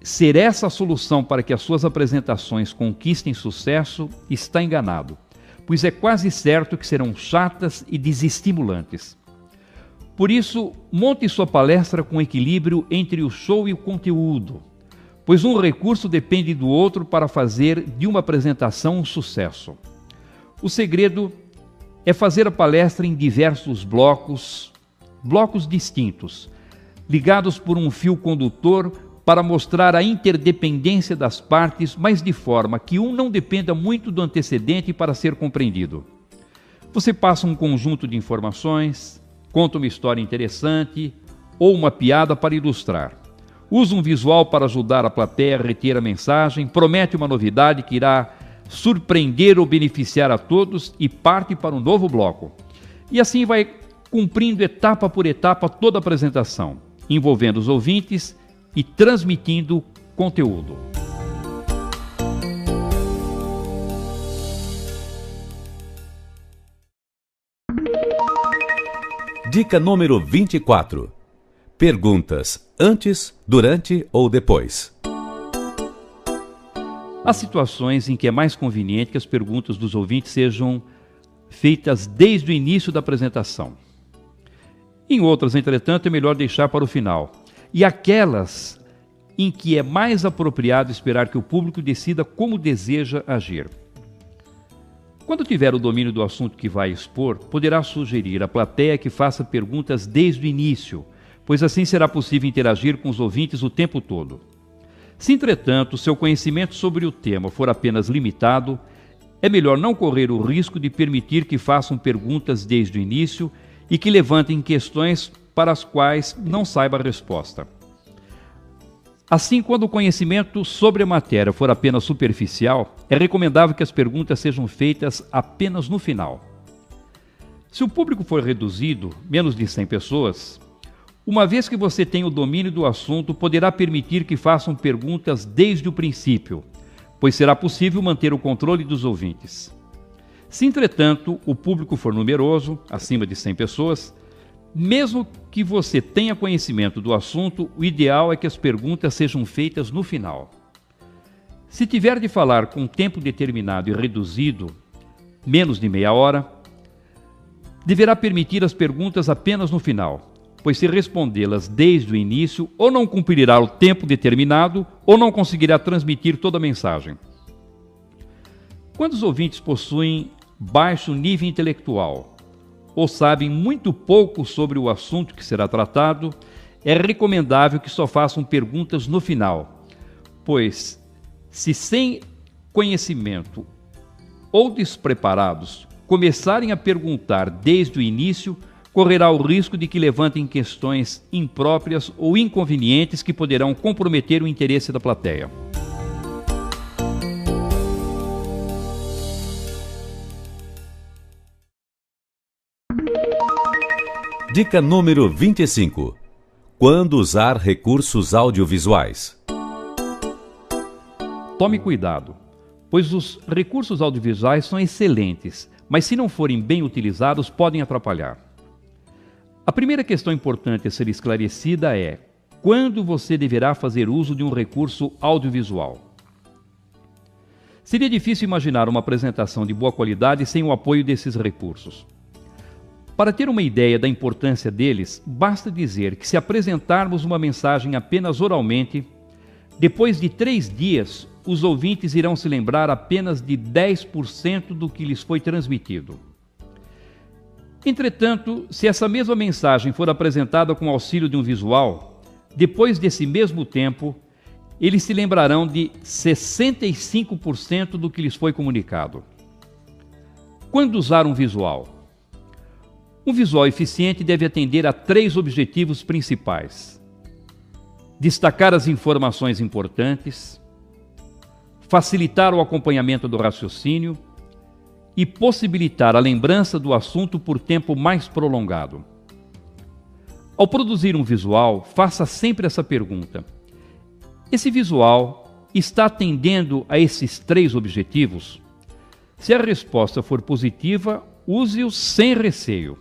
[SPEAKER 3] ser essa a solução para que as suas apresentações conquistem sucesso, está enganado, pois é quase certo que serão chatas e desestimulantes. Por isso, monte sua palestra com equilíbrio entre o show e o conteúdo, pois um recurso depende do outro para fazer de uma apresentação um sucesso. O segredo é fazer a palestra em diversos blocos distintos, ligados por um fio condutor para mostrar a interdependência das partes, mas de forma que um não dependa muito do antecedente para ser compreendido. Você passa um conjunto de informações, conta uma história interessante ou uma piada para ilustrar. Usa um visual para ajudar a plateia a reter a mensagem, promete uma novidade que irá surpreender ou beneficiar a todos e parte para um novo bloco. E assim vai cumprindo etapa por etapa toda a apresentação, envolvendo os ouvintes e transmitindo conteúdo.
[SPEAKER 1] Dica número 24. Perguntas antes, durante ou depois.
[SPEAKER 3] Há situações em que é mais conveniente que as perguntas dos ouvintes sejam feitas desde o início da apresentação. Em outras, entretanto, é melhor deixar para o final. E aquelas em que é mais apropriado esperar que o público decida como deseja agir. Quando tiver o domínio do assunto que vai expor, poderá sugerir à plateia que faça perguntas desde o início, pois assim será possível interagir com os ouvintes o tempo todo. Se, entretanto, seu conhecimento sobre o tema for apenas limitado, é melhor não correr o risco de permitir que façam perguntas desde o início e que levantem questões para as quais não saiba a resposta. Assim, quando o conhecimento sobre a matéria for apenas superficial, é recomendável que as perguntas sejam feitas apenas no final. Se o público for reduzido, menos de 100 pessoas, uma vez que você tem o domínio do assunto, poderá permitir que façam perguntas desde o princípio, pois será possível manter o controle dos ouvintes. Se, entretanto, o público for numeroso, acima de 100 pessoas, mesmo que você tenha conhecimento do assunto, o ideal é que as perguntas sejam feitas no final. Se tiver de falar com tempo determinado e reduzido, menos de meia hora, deverá permitir as perguntas apenas no final, pois se respondê-las desde o início, ou não cumprirá o tempo determinado, ou não conseguirá transmitir toda a mensagem. Quando os ouvintes possuem baixo nível intelectual, ou sabem muito pouco sobre o assunto que será tratado, é recomendável que só façam perguntas no final, pois, se sem conhecimento ou despreparados começarem a perguntar desde o início, correrá o risco de que levantem questões impróprias ou inconvenientes que poderão comprometer o interesse da plateia.
[SPEAKER 1] Dica número 25. Quando usar recursos audiovisuais?
[SPEAKER 3] Tome cuidado, pois os recursos audiovisuais são excelentes, mas se não forem bem utilizados, podem atrapalhar. A primeira questão importante a ser esclarecida é: quando você deverá fazer uso de um recurso audiovisual? Seria difícil imaginar uma apresentação de boa qualidade sem o apoio desses recursos. Para ter uma ideia da importância deles, basta dizer que se apresentarmos uma mensagem apenas oralmente, depois de 3 dias, os ouvintes irão se lembrar apenas de 10% do que lhes foi transmitido. Entretanto, se essa mesma mensagem for apresentada com auxílio de um visual, depois desse mesmo tempo, eles se lembrarão de 65% do que lhes foi comunicado. Quando usar um visual? Um visual eficiente deve atender a 3 objetivos principais: destacar as informações importantes, facilitar o acompanhamento do raciocínio e possibilitar a lembrança do assunto por tempo mais prolongado. Ao produzir um visual, faça sempre essa pergunta: esse visual está atendendo a esses 3 objetivos? Se a resposta for positiva, use-o sem receio.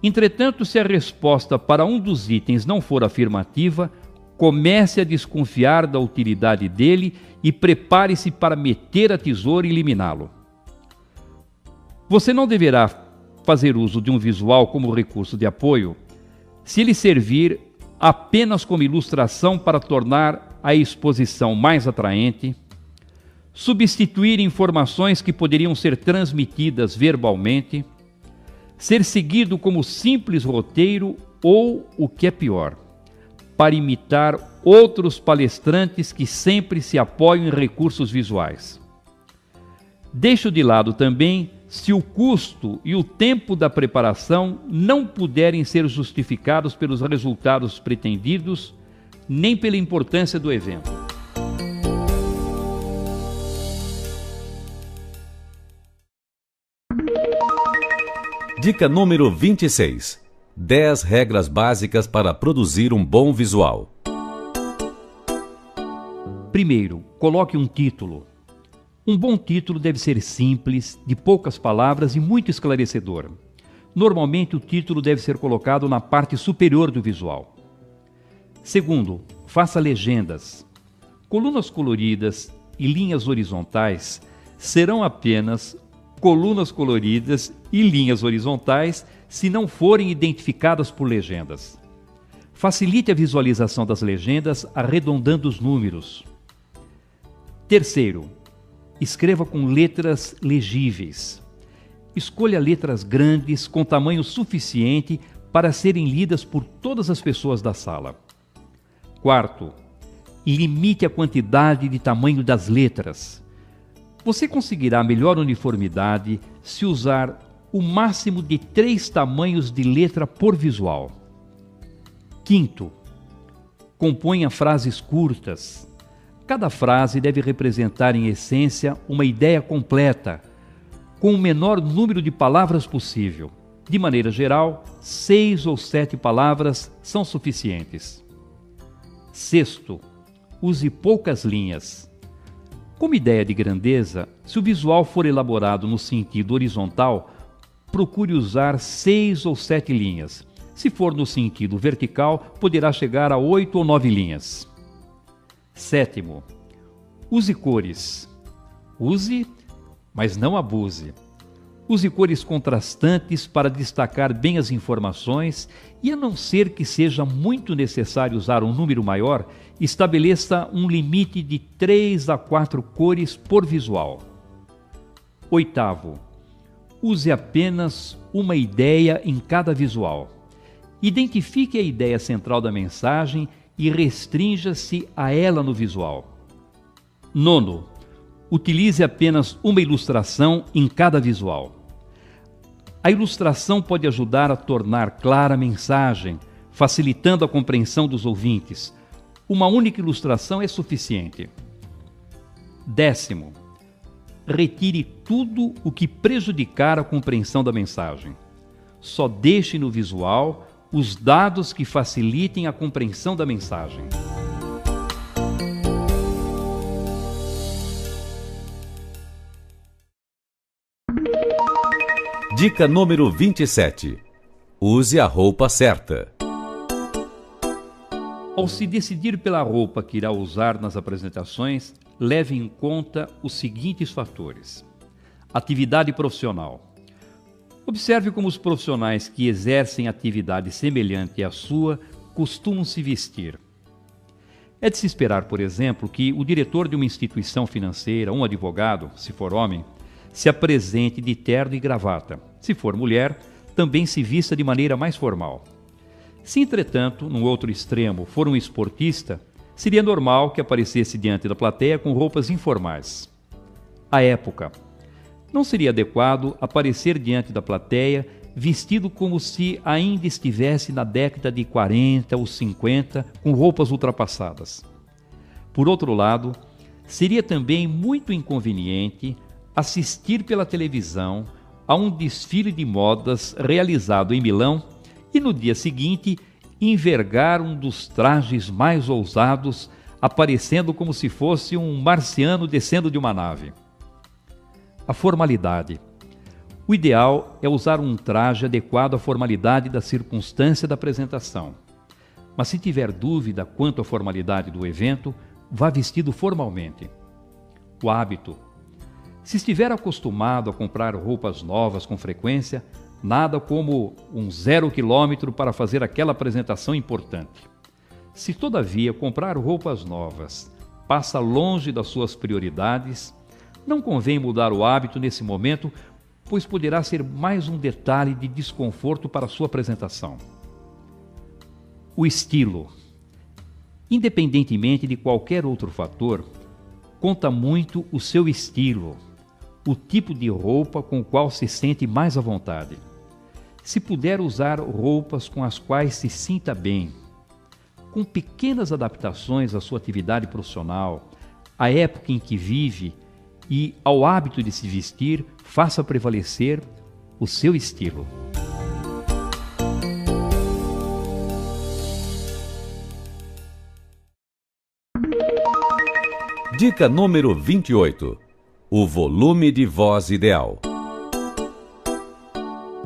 [SPEAKER 3] Entretanto, se a resposta para um dos itens não for afirmativa, comece a desconfiar da utilidade dele e prepare-se para meter a tesoura e eliminá-lo. Você não deverá fazer uso de um visual como recurso de apoio se ele servir apenas como ilustração para tornar a exposição mais atraente, substituir informações que poderiam ser transmitidas verbalmente, ser seguido como simples roteiro ou, o que é pior, para imitar outros palestrantes que sempre se apoiam em recursos visuais. Deixo de lado também se o custo e o tempo da preparação não puderem ser justificados pelos resultados pretendidos, nem pela importância do evento.
[SPEAKER 1] Dica número 26. 10 regras básicas para produzir um bom visual.
[SPEAKER 3] Primeiro, coloque um título. Um bom título deve ser simples, de poucas palavras e muito esclarecedor. Normalmente, o título deve ser colocado na parte superior do visual. Segundo, faça legendas. Colunas coloridas e linhas horizontais serão apenas colunas coloridas e linhas horizontais se não forem identificadas por legendas. Facilite a visualização das legendas arredondando os números. Terceiro, escreva com letras legíveis. Escolha letras grandes com tamanho suficiente para serem lidas por todas as pessoas da sala. Quarto, limite a quantidade de tamanho das letras. Você conseguirá melhor uniformidade se usar o máximo de 3 tamanhos de letra por visual. Quinto, componha frases curtas. Cada frase deve representar, em essência, uma ideia completa, com o menor número de palavras possível. De maneira geral, 6 ou 7 palavras são suficientes. Sexto, use poucas linhas. Como ideia de grandeza, se o visual for elaborado no sentido horizontal, procure usar 6 ou 7 linhas. Se for no sentido vertical, poderá chegar a 8 ou 9 linhas. Sétimo, use cores. Use, mas não abuse. Use cores contrastantes para destacar bem as informações e, a não ser que seja muito necessário usar um número maior, estabeleça um limite de 3 a 4 cores por visual. Oitavo, use apenas uma ideia em cada visual. Identifique a ideia central da mensagem e restrinja-se a ela no visual. Nono, utilize apenas uma ilustração em cada visual. A ilustração pode ajudar a tornar clara a mensagem, facilitando a compreensão dos ouvintes. Uma única ilustração é suficiente. Décimo, retire tudo o que prejudicar a compreensão da mensagem. Só deixe no visual os dados que facilitem a compreensão da mensagem.
[SPEAKER 1] Dica número 27. Use a roupa certa.
[SPEAKER 3] Ao se decidir pela roupa que irá usar nas apresentações, leve em conta os seguintes fatores. Atividade profissional. Observe como os profissionais que exercem atividade semelhante à sua costumam se vestir. É de se esperar, por exemplo, que o diretor de uma instituição financeira, um advogado, se for homem, se apresente de terno e gravata. Se for mulher, também se vista de maneira mais formal. Se, entretanto, no outro extremo, for um esportista, seria normal que aparecesse diante da plateia com roupas informais. À época, não seria adequado aparecer diante da plateia vestido como se ainda estivesse na década de 40 ou 50, com roupas ultrapassadas. Por outro lado, seria também muito inconveniente assistir pela televisão a um desfile de modas realizado em Milão e no dia seguinte envergar um dos trajes mais ousados, aparecendo como se fosse um marciano descendo de uma nave. A formalidade. O ideal é usar um traje adequado à formalidade da circunstância da apresentação. Mas se tiver dúvida quanto à formalidade do evento, vá vestido formalmente. O hábito. Se estiver acostumado a comprar roupas novas com frequência, nada como um 0 quilômetro para fazer aquela apresentação importante. Se, todavia, comprar roupas novas passa longe das suas prioridades, não convém mudar o hábito nesse momento, pois poderá ser mais um detalhe de desconforto para a sua apresentação. O estilo. Independentemente de qualquer outro fator, conta muito o seu estilo, o tipo de roupa com o qual se sente mais à vontade. Se puder usar roupas com as quais se sinta bem, com pequenas adaptações à sua atividade profissional, à época em que vive e ao hábito de se vestir, faça prevalecer o seu estilo.
[SPEAKER 1] Dica número 28. O volume de voz ideal.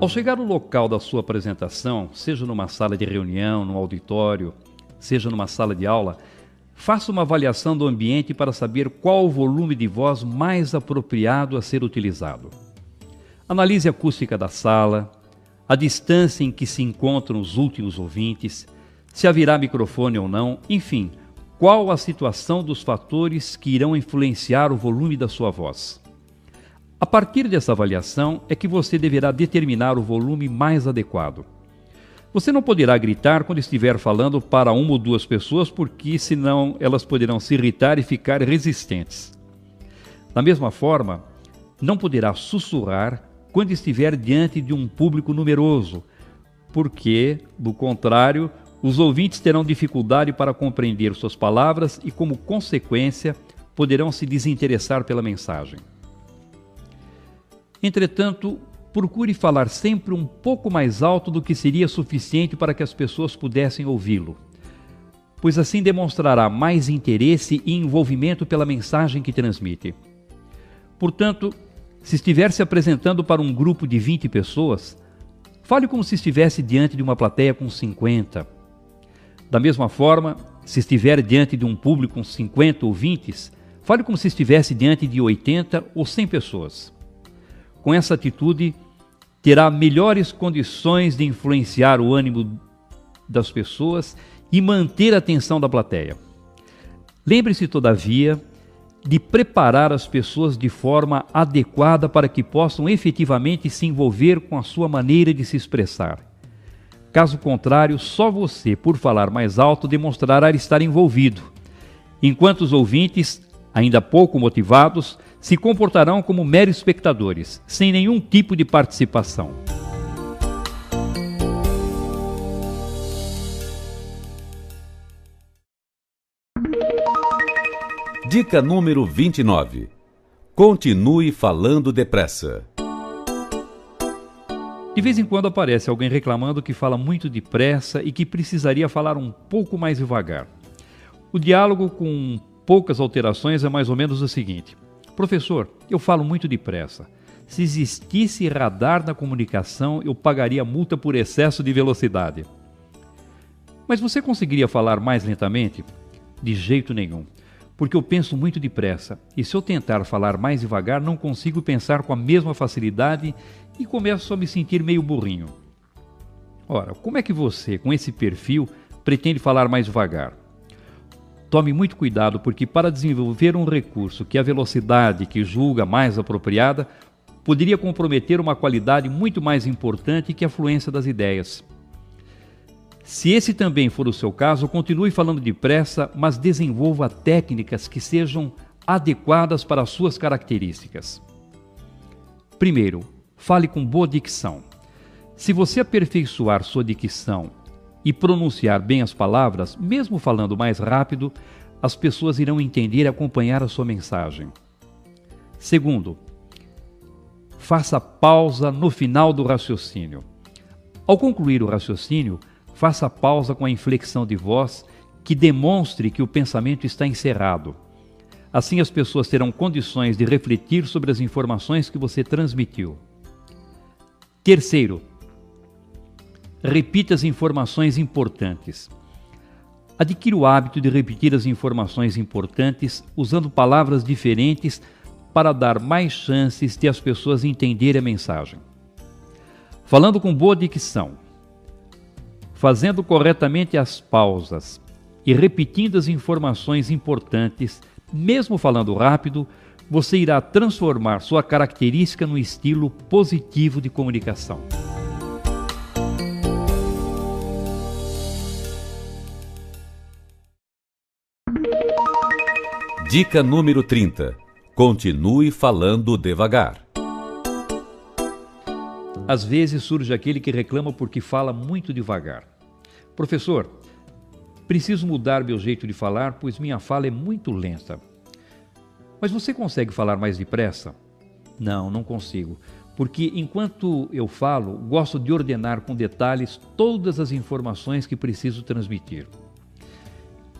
[SPEAKER 3] Ao chegar no local da sua apresentação, seja numa sala de reunião, num auditório, seja numa sala de aula, faça uma avaliação do ambiente para saber qual o volume de voz mais apropriado a ser utilizado. Analise a acústica da sala, a distância em que se encontram os últimos ouvintes, se haverá microfone ou não, enfim, qual a situação dos fatores que irão influenciar o volume da sua voz. A partir dessa avaliação é que você deverá determinar o volume mais adequado. Você não poderá gritar quando estiver falando para uma ou duas pessoas, porque senão elas poderão se irritar e ficar resistentes. Da mesma forma, não poderá sussurrar quando estiver diante de um público numeroso, porque, do contrário, os ouvintes terão dificuldade para compreender suas palavras e, como consequência, poderão se desinteressar pela mensagem. Entretanto, procure falar sempre um pouco mais alto do que seria suficiente para que as pessoas pudessem ouvi-lo, pois assim demonstrará mais interesse e envolvimento pela mensagem que transmite. Portanto, se estiver se apresentando para um grupo de 20 pessoas, fale como se estivesse diante de uma plateia com 50. Da mesma forma, se estiver diante de um público com 50 ouvintes, fale como se estivesse diante de 80 ou 100 pessoas. Com essa atitude, terá melhores condições de influenciar o ânimo das pessoas e manter a atenção da plateia. Lembre-se, todavia, de preparar as pessoas de forma adequada para que possam efetivamente se envolver com a sua maneira de se expressar. Caso contrário, só você, por falar mais alto, demonstrará estar envolvido, enquanto os ouvintes, ainda pouco motivados, se comportarão como meros espectadores, sem nenhum tipo de participação.
[SPEAKER 1] Dica número 29. Continue falando depressa.
[SPEAKER 3] De vez em quando aparece alguém reclamando que fala muito depressa e que precisaria falar um pouco mais devagar. O diálogo com poucas alterações é mais ou menos o seguinte: professor, eu falo muito depressa. Se existisse radar na comunicação, eu pagaria multa por excesso de velocidade. Mas você conseguiria falar mais lentamente? De jeito nenhum, porque eu penso muito depressa, e se eu tentar falar mais devagar, não consigo pensar com a mesma facilidade e começo a me sentir meio burrinho. Ora, como é que você, com esse perfil, pretende falar mais devagar? Tome muito cuidado, porque para desenvolver um recurso que a velocidade que julga mais apropriada, poderia comprometer uma qualidade muito mais importante que a fluência das ideias. Se esse também for o seu caso, continue falando depressa, mas desenvolva técnicas que sejam adequadas para as suas características. Primeiro, fale com boa dicção. Se você aperfeiçoar sua dicção e pronunciar bem as palavras, mesmo falando mais rápido, as pessoas irão entender e acompanhar a sua mensagem. Segundo, faça pausa no final do raciocínio. Ao concluir o raciocínio, faça pausa com a inflexão de voz que demonstre que o pensamento está encerrado. Assim as pessoas terão condições de refletir sobre as informações que você transmitiu. Terceiro, repita as informações importantes. Adquira o hábito de repetir as informações importantes usando palavras diferentes para dar mais chances de as pessoas entenderem a mensagem. Falando com boa dicção, fazendo corretamente as pausas e repetindo as informações importantes, mesmo falando rápido, você irá transformar sua característica no estilo positivo de comunicação.
[SPEAKER 1] Dica número 30. Continue falando devagar.
[SPEAKER 3] Às vezes surge aquele que reclama porque fala muito devagar. Professor, preciso mudar meu jeito de falar, pois minha fala é muito lenta. Mas você consegue falar mais depressa? Não, não consigo, porque enquanto eu falo, gosto de ordenar com detalhes todas as informações que preciso transmitir.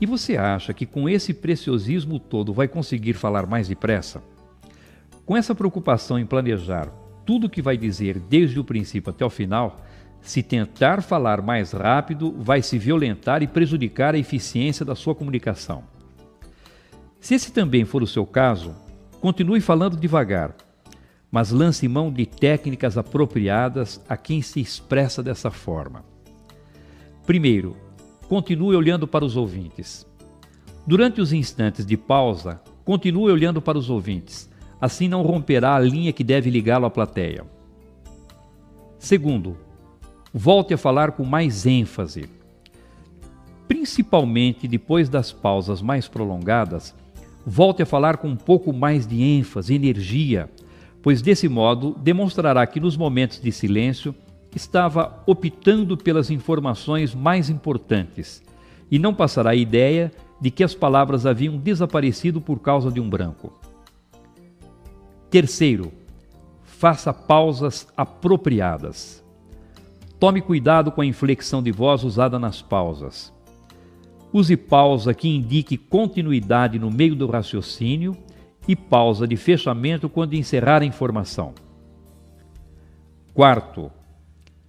[SPEAKER 3] E você acha que com esse preciosismo todo vai conseguir falar mais depressa? Com essa preocupação em planejar tudo o que vai dizer desde o princípio até o final, se tentar falar mais rápido, vai se violentar e prejudicar a eficiência da sua comunicação. Se esse também for o seu caso, continue falando devagar, mas lance mão de técnicas apropriadas a quem se expressa dessa forma. Primeiro, continue olhando para os ouvintes. Durante os instantes de pausa, continue olhando para os ouvintes, assim não romperá a linha que deve ligá-lo à plateia. Segundo, volte a falar com mais ênfase. Principalmente depois das pausas mais prolongadas, volte a falar com um pouco mais de ênfase, energia, pois desse modo demonstrará que nos momentos de silêncio estava optando pelas informações mais importantes e não passará a ideia de que as palavras haviam desaparecido por causa de um branco. Terceiro, faça pausas apropriadas. Tome cuidado com a inflexão de voz usada nas pausas. Use pausa que indique continuidade no meio do raciocínio e pausa de fechamento quando encerrar a informação. Quarto,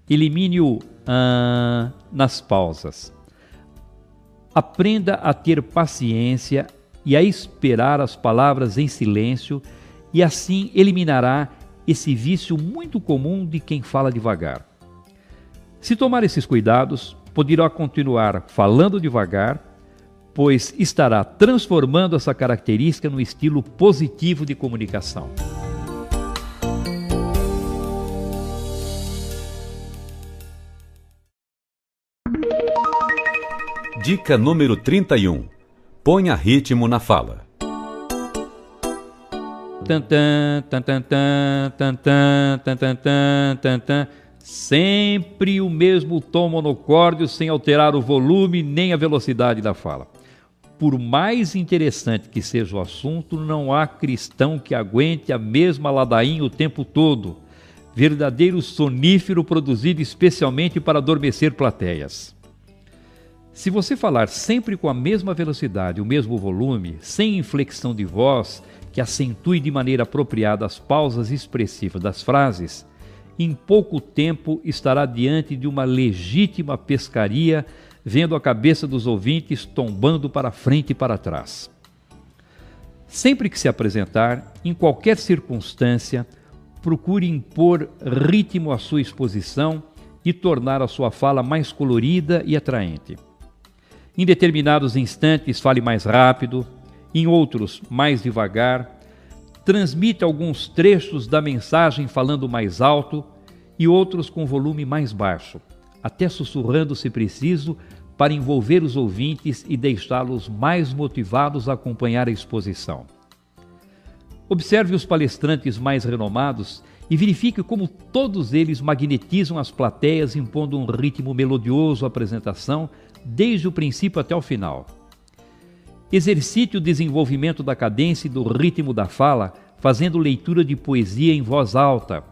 [SPEAKER 3] elimine o nas pausas. Aprenda a ter paciência e a esperar as palavras em silêncio e assim eliminará esse vício muito comum de quem fala devagar. Se tomar esses cuidados, poderá continuar falando devagar, pois estará transformando essa característica no estilo positivo de comunicação.
[SPEAKER 1] Dica número 31. Ponha ritmo na fala.
[SPEAKER 3] Tantã, tantantã, tantã, tantantã, tantã. Sempre o mesmo tom monocórdio sem alterar o volume nem a velocidade da fala. Por mais interessante que seja o assunto, não há cristão que aguente a mesma ladainha o tempo todo. Verdadeiro sonífero produzido especialmente para adormecer plateias. Se você falar sempre com a mesma velocidade, o mesmo volume, sem inflexão de voz, que acentue de maneira apropriada as pausas expressivas das frases, em pouco tempo estará diante de uma legítima pescaria, vendo a cabeça dos ouvintes tombando para frente e para trás. Sempre que se apresentar, em qualquer circunstância, procure impor ritmo à sua exposição e tornar a sua fala mais colorida e atraente. Em determinados instantes, fale mais rápido, em outros, mais devagar. Transmita alguns trechos da mensagem falando mais alto e outros com volume mais baixo, até sussurrando se preciso, para envolver os ouvintes e deixá-los mais motivados a acompanhar a exposição. Observe os palestrantes mais renomados e verifique como todos eles magnetizam as plateias impondo um ritmo melodioso à apresentação, desde o princípio até o final. Exercite o desenvolvimento da cadência e do ritmo da fala, fazendo leitura de poesia em voz alta.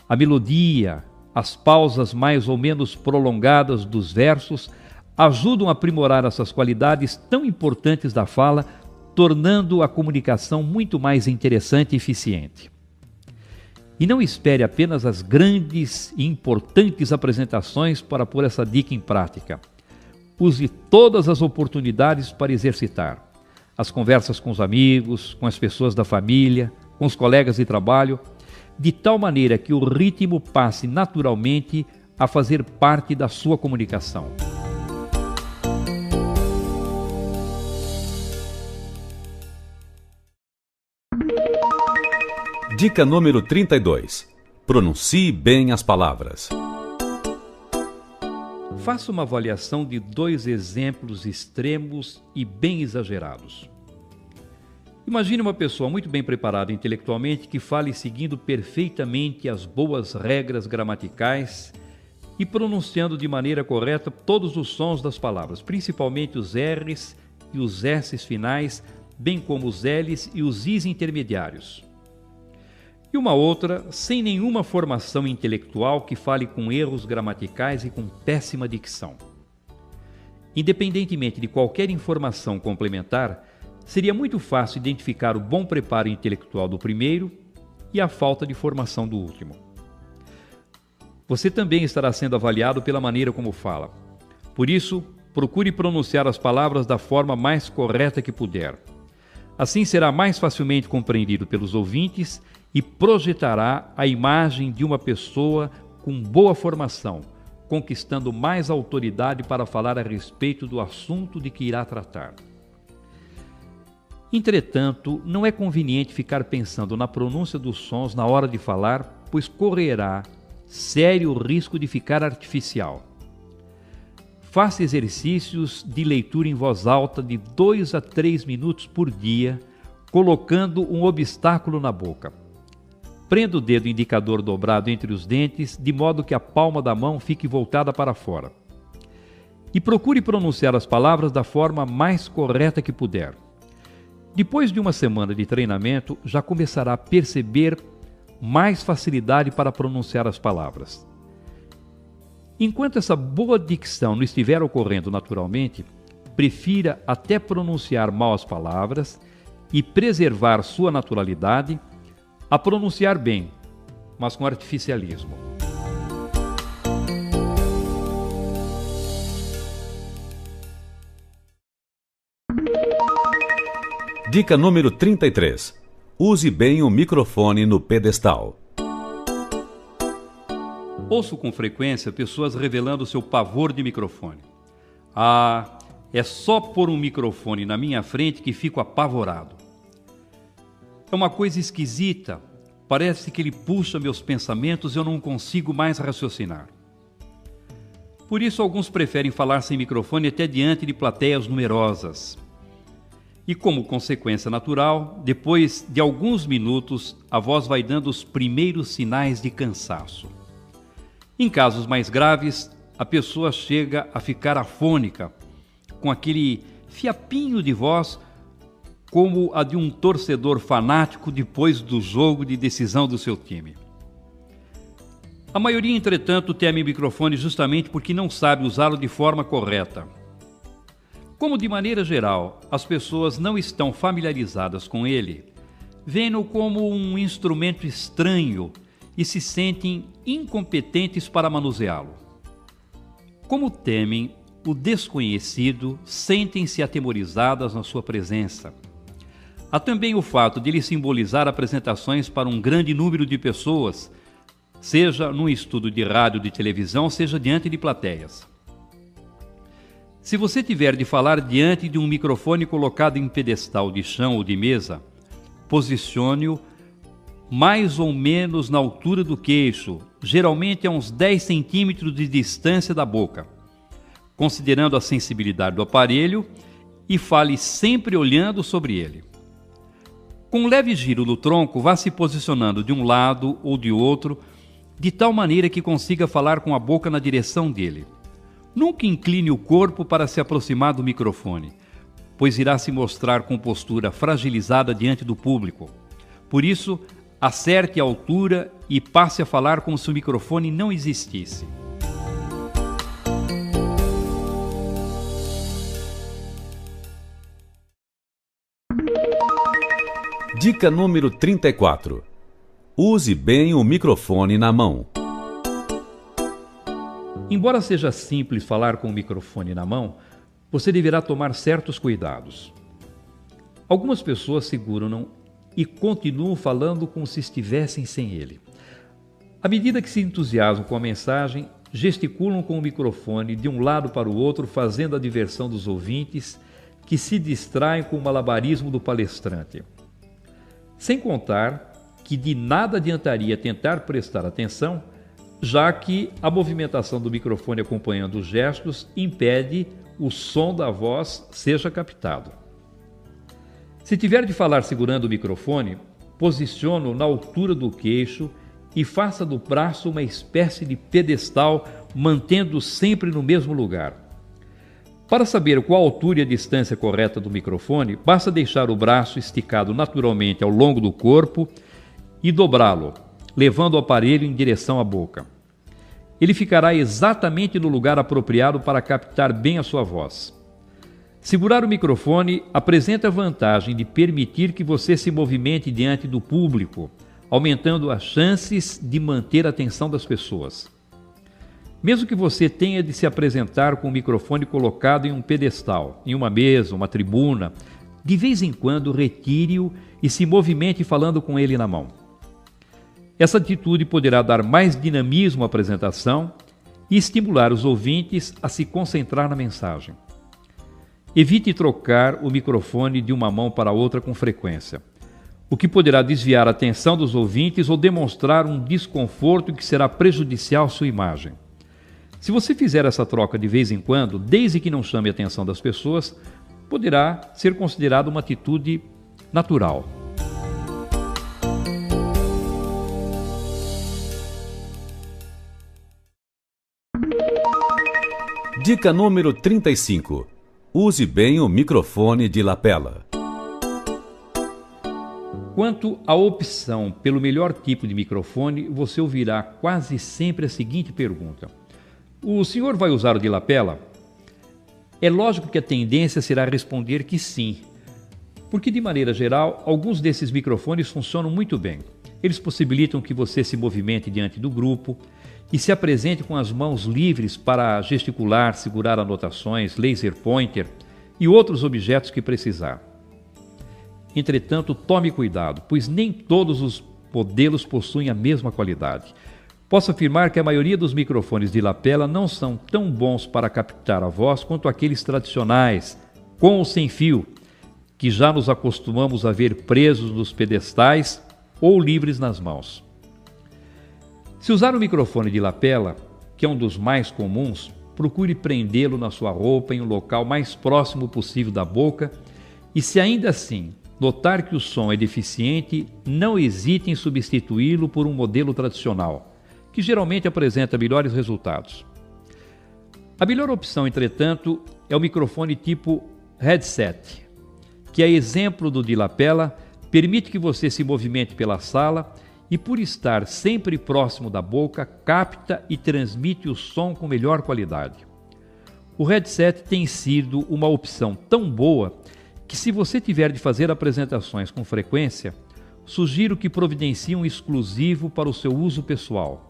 [SPEAKER 3] A melodia, as pausas mais ou menos prolongadas dos versos ajudam a aprimorar essas qualidades tão importantes da fala, tornando a comunicação muito mais interessante e eficiente. E não espere apenas as grandes e importantes apresentações para pôr essa dica em prática. Use todas as oportunidades para exercitar. As conversas com os amigos, com as pessoas da família, com os colegas de trabalho, de tal maneira que o ritmo passe naturalmente a fazer parte da sua comunicação.
[SPEAKER 1] Dica número 32. Pronuncie bem as palavras.
[SPEAKER 3] Faça uma avaliação de 2 exemplos extremos e bem exagerados. Imagine uma pessoa muito bem preparada intelectualmente que fale seguindo perfeitamente as boas regras gramaticais e pronunciando de maneira correta todos os sons das palavras, principalmente os R's e os S's finais, bem como os L's e os I's intermediários. E uma outra, sem nenhuma formação intelectual, que fale com erros gramaticais e com péssima dicção. Independentemente de qualquer informação complementar, seria muito fácil identificar o bom preparo intelectual do primeiro e a falta de formação do último. Você também estará sendo avaliado pela maneira como fala. Por isso, procure pronunciar as palavras da forma mais correta que puder. Assim será mais facilmente compreendido pelos ouvintes e projetará a imagem de uma pessoa com boa formação, conquistando mais autoridade para falar a respeito do assunto de que irá tratar. Entretanto, não é conveniente ficar pensando na pronúncia dos sons na hora de falar, pois correrá sério risco de ficar artificial. Faça exercícios de leitura em voz alta de 2 a 3 minutos por dia, colocando um obstáculo na boca. Prenda o dedo indicador dobrado entre os dentes, de modo que a palma da mão fique voltada para fora. E procure pronunciar as palavras da forma mais correta que puder. Depois de uma semana de treinamento, já começará a perceber mais facilidade para pronunciar as palavras. Enquanto essa boa dicção não estiver ocorrendo naturalmente, prefira até pronunciar mal as palavras e preservar sua naturalidade a pronunciar bem, mas com artificialismo.
[SPEAKER 1] Dica número 33. Use bem o microfone no pedestal.
[SPEAKER 3] Ouço com frequência pessoas revelando seu pavor de microfone. É só pôr um microfone na minha frente que fico apavorado. É uma coisa esquisita. Parece que ele puxa meus pensamentos e eu não consigo mais raciocinar. Por isso, alguns preferem falar sem microfone até diante de plateias numerosas. E como consequência natural, depois de alguns minutos, a voz vai dando os primeiros sinais de cansaço. Em casos mais graves, a pessoa chega a ficar afônica, com aquele fiapinho de voz como a de um torcedor fanático depois do jogo de decisão do seu time. A maioria, entretanto, teme o microfone justamente porque não sabe usá-lo de forma correta. Como, de maneira geral, as pessoas não estão familiarizadas com ele, veem-no como um instrumento estranho e se sentem incompetentes para manuseá-lo. Como temem o desconhecido, sentem-se atemorizadas na sua presença. Há também o fato de ele simbolizar apresentações para um grande número de pessoas, seja num estudo de rádio ou de televisão, seja diante de plateias. Se você tiver de falar diante de um microfone colocado em pedestal de chão ou de mesa, posicione-o mais ou menos na altura do queixo, geralmente a uns 10 centímetros de distância da boca, considerando a sensibilidade do aparelho, e fale sempre olhando sobre ele. Com um leve giro no tronco, vá se posicionando de um lado ou de outro, de tal maneira que consiga falar com a boca na direção dele. Nunca incline o corpo para se aproximar do microfone, pois irá se mostrar com postura fragilizada diante do público. Por isso, acerte a altura e passe a falar como se o microfone não existisse.
[SPEAKER 1] Dica número 34. Use bem o microfone na mão.
[SPEAKER 3] Embora seja simples falar com o microfone na mão, você deverá tomar certos cuidados. Algumas pessoas seguram-no e continuam falando como se estivessem sem ele. À medida que se entusiasmam com a mensagem, gesticulam com o microfone de um lado para o outro, fazendo a diversão dos ouvintes, que se distraem com o malabarismo do palestrante. Sem contar que de nada adiantaria tentar prestar atenção, já que a movimentação do microfone acompanhando os gestos impede o som da voz seja captado. Se tiver de falar segurando o microfone, posicione-o na altura do queixo e faça do braço uma espécie de pedestal, mantendo-o sempre no mesmo lugar. Para saber qual a altura e a distância correta do microfone, basta deixar o braço esticado naturalmente ao longo do corpo e dobrá-lo, levando o aparelho em direção à boca. Ele ficará exatamente no lugar apropriado para captar bem a sua voz. Segurar o microfone apresenta a vantagem de permitir que você se movimente diante do público, aumentando as chances de manter a atenção das pessoas. Mesmo que você tenha de se apresentar com o microfone colocado em um pedestal, em uma mesa, uma tribuna, de vez em quando retire-o e se movimente falando com ele na mão. Essa atitude poderá dar mais dinamismo à apresentação e estimular os ouvintes a se concentrar na mensagem. Evite trocar o microfone de uma mão para outra com frequência. o que poderá desviar a atenção dos ouvintes ou demonstrar um desconforto que será prejudicial à sua imagem. Se você fizer essa troca de vez em quando, desde que não chame a atenção das pessoas, poderá ser considerado uma atitude natural.
[SPEAKER 1] Dica número 35. Use bem o microfone de lapela.
[SPEAKER 3] Quanto à opção pelo melhor tipo de microfone, você ouvirá quase sempre a seguinte pergunta: o senhor vai usar o de lapela? É lógico que a tendência será responder que sim, porque de maneira geral, alguns desses microfones funcionam muito bem. Eles possibilitam que você se movimente diante do grupo e se apresente com as mãos livres para gesticular, segurar anotações, laser pointer e outros objetos que precisar. Entretanto, tome cuidado, pois nem todos os modelos possuem a mesma qualidade. Posso afirmar que a maioria dos microfones de lapela não são tão bons para captar a voz quanto aqueles tradicionais, com ou sem fio, que já nos acostumamos a ver presos nos pedestais ou livres nas mãos. Se usar um microfone de lapela, que é um dos mais comuns, procure prendê-lo na sua roupa em um local mais próximo possível da boca e, se ainda assim notar que o som é deficiente, não hesite em substituí-lo por um modelo tradicional, que geralmente apresenta melhores resultados. A melhor opção, entretanto, é o microfone tipo headset, que é exemplo do de lapela, permite que você se movimente pela sala e, por estar sempre próximo da boca, capta e transmite o som com melhor qualidade. O headset tem sido uma opção tão boa que, se você tiver de fazer apresentações com frequência, sugiro que providencie um exclusivo para o seu uso pessoal.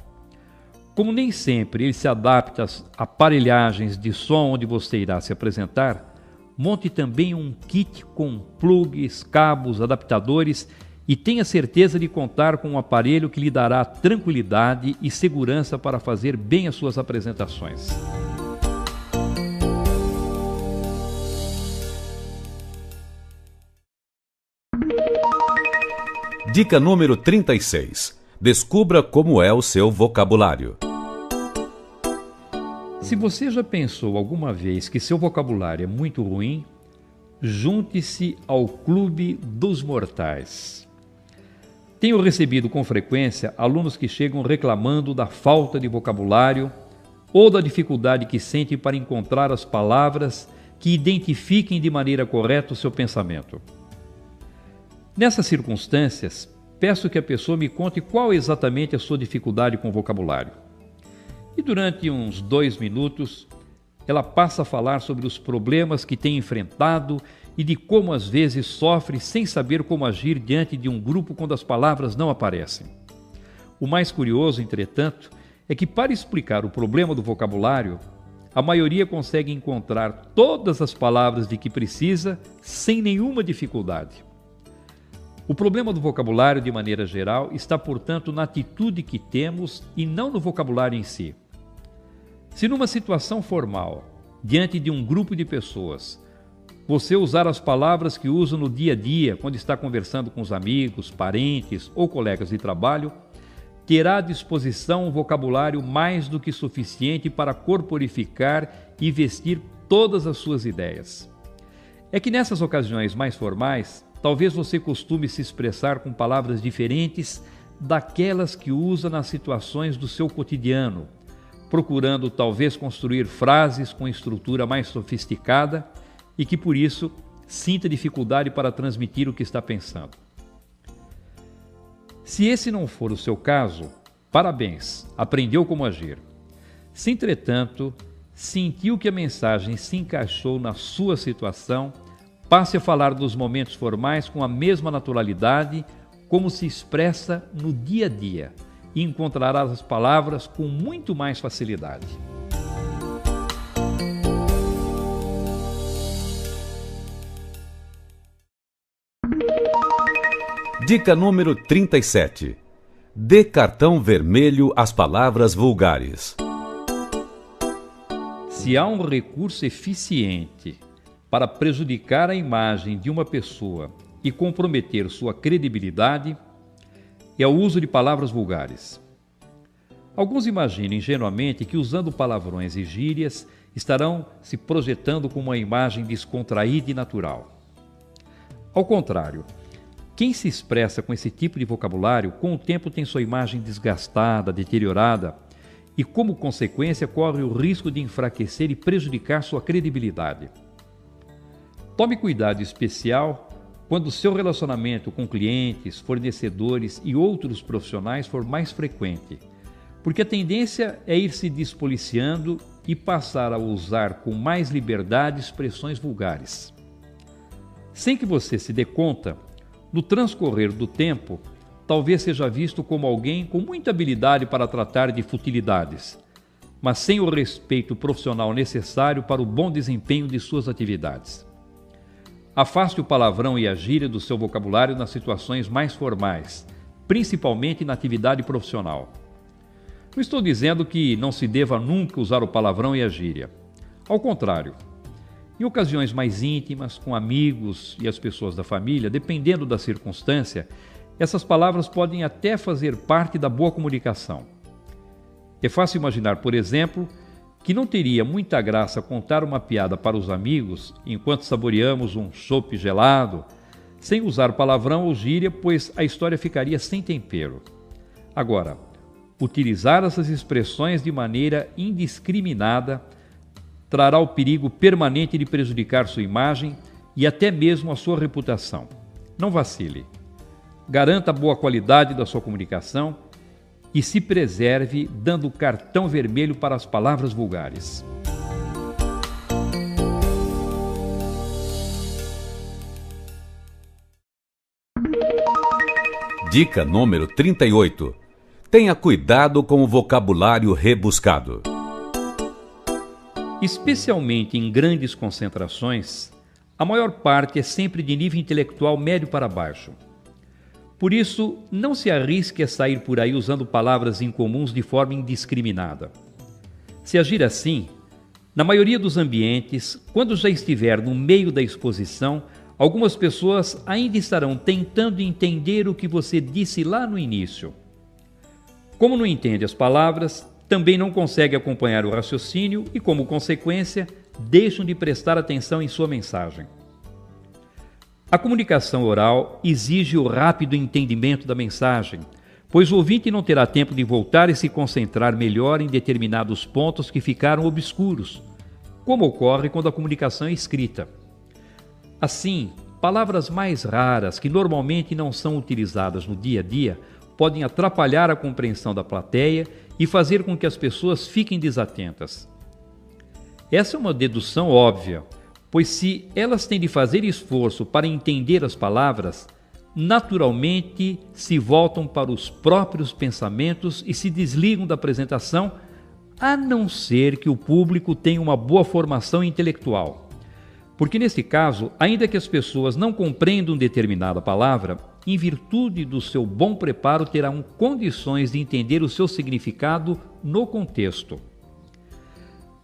[SPEAKER 3] Como nem sempre ele se adapta às aparelhagens de som onde você irá se apresentar, monte também um kit com plugs, cabos, adaptadores e tenha certeza de contar com um aparelho que lhe dará tranquilidade e segurança para fazer bem as suas apresentações.
[SPEAKER 1] Dica número 36. Descubra como é o seu vocabulário.
[SPEAKER 3] Se você já pensou alguma vez que seu vocabulário é muito ruim, junte-se ao Clube dos Mortais. Tenho recebido com frequência alunos que chegam reclamando da falta de vocabulário ou da dificuldade que sentem para encontrar as palavras que identifiquem de maneira correta o seu pensamento. Nessas circunstâncias, peço que a pessoa me conte qual exatamente a sua dificuldade com o vocabulário. E durante uns 2 minutos, ela passa a falar sobre os problemas que tem enfrentado e de como às vezes sofre sem saber como agir diante de um grupo quando as palavras não aparecem. O mais curioso, entretanto, é que, para explicar o problema do vocabulário, a maioria consegue encontrar todas as palavras de que precisa sem nenhuma dificuldade. O problema do vocabulário, de maneira geral, está, portanto, na atitude que temos e não no vocabulário em si. Se numa situação formal, diante de um grupo de pessoas, você usar as palavras que usa no dia a dia, quando está conversando com os amigos, parentes ou colegas de trabalho, terá à disposição um vocabulário mais do que suficiente para corporificar e vestir todas as suas ideias. É que nessas ocasiões mais formais, talvez você costume se expressar com palavras diferentes daquelas que usa nas situações do seu cotidiano, procurando talvez construir frases com estrutura mais sofisticada e que, por isso, sinta dificuldade para transmitir o que está pensando. Se esse não for o seu caso, parabéns, aprendeu como agir. Se, entretanto, sentiu que a mensagem se encaixou na sua situação, passe a falar dos momentos formais com a mesma naturalidade como se expressa no dia a dia e encontrará as palavras com muito mais facilidade.
[SPEAKER 1] Dica número 37. Dê cartão vermelho às palavras vulgares.
[SPEAKER 3] Se há um recurso eficiente para prejudicar a imagem de uma pessoa e comprometer sua credibilidade é o uso de palavras vulgares. Alguns imaginam ingenuamente que usando palavrões e gírias estarão se projetando com uma imagem descontraída e natural. Ao contrário, quem se expressa com esse tipo de vocabulário, com o tempo tem sua imagem desgastada, deteriorada e, como consequência, corre o risco de enfraquecer e prejudicar sua credibilidade. Tome cuidado especial quando o seu relacionamento com clientes, fornecedores e outros profissionais for mais frequente, porque a tendência é ir se despoliciando e passar a usar com mais liberdade expressões vulgares. Sem que você se dê conta, no transcorrer do tempo, talvez seja visto como alguém com muita habilidade para tratar de futilidades, mas sem o respeito profissional necessário para o bom desempenho de suas atividades. Afaste o palavrão e a gíria do seu vocabulário nas situações mais formais, principalmente na atividade profissional. Não estou dizendo que não se deva nunca usar o palavrão e a gíria. Ao contrário, em ocasiões mais íntimas, com amigos e as pessoas da família, dependendo da circunstância, essas palavras podem até fazer parte da boa comunicação. É fácil imaginar, por exemplo, que não teria muita graça contar uma piada para os amigos enquanto saboreamos um chopp gelado, sem usar palavrão ou gíria, pois a história ficaria sem tempero. Agora, utilizar essas expressões de maneira indiscriminada trará o perigo permanente de prejudicar sua imagem e até mesmo a sua reputação. Não vacile. Garanta a boa qualidade da sua comunicação e se preserve dando cartão vermelho para as palavras vulgares.
[SPEAKER 1] Dica número 38. Tenha cuidado com o vocabulário rebuscado.
[SPEAKER 3] Especialmente em grandes concentrações, a maior parte é sempre de nível intelectual médio para baixo. Por isso, não se arrisque a sair por aí usando palavras incomuns de forma indiscriminada. Se agir assim, na maioria dos ambientes, quando já estiver no meio da exposição, algumas pessoas ainda estarão tentando entender o que você disse lá no início. Como não entende as palavras, também não consegue acompanhar o raciocínio e, como consequência, deixam de prestar atenção em sua mensagem. A comunicação oral exige o rápido entendimento da mensagem, pois o ouvinte não terá tempo de voltar e se concentrar melhor em determinados pontos que ficaram obscuros, como ocorre quando a comunicação é escrita. Assim, palavras mais raras que normalmente não são utilizadas no dia a dia podem atrapalhar a compreensão da plateia e fazer com que as pessoas fiquem desatentas. Essa é uma dedução óbvia, pois se elas têm de fazer esforço para entender as palavras, naturalmente se voltam para os próprios pensamentos e se desligam da apresentação, a não ser que o público tenha uma boa formação intelectual. Porque nesse caso, ainda que as pessoas não compreendam determinada palavra, em virtude do seu bom preparo terão condições de entender o seu significado no contexto.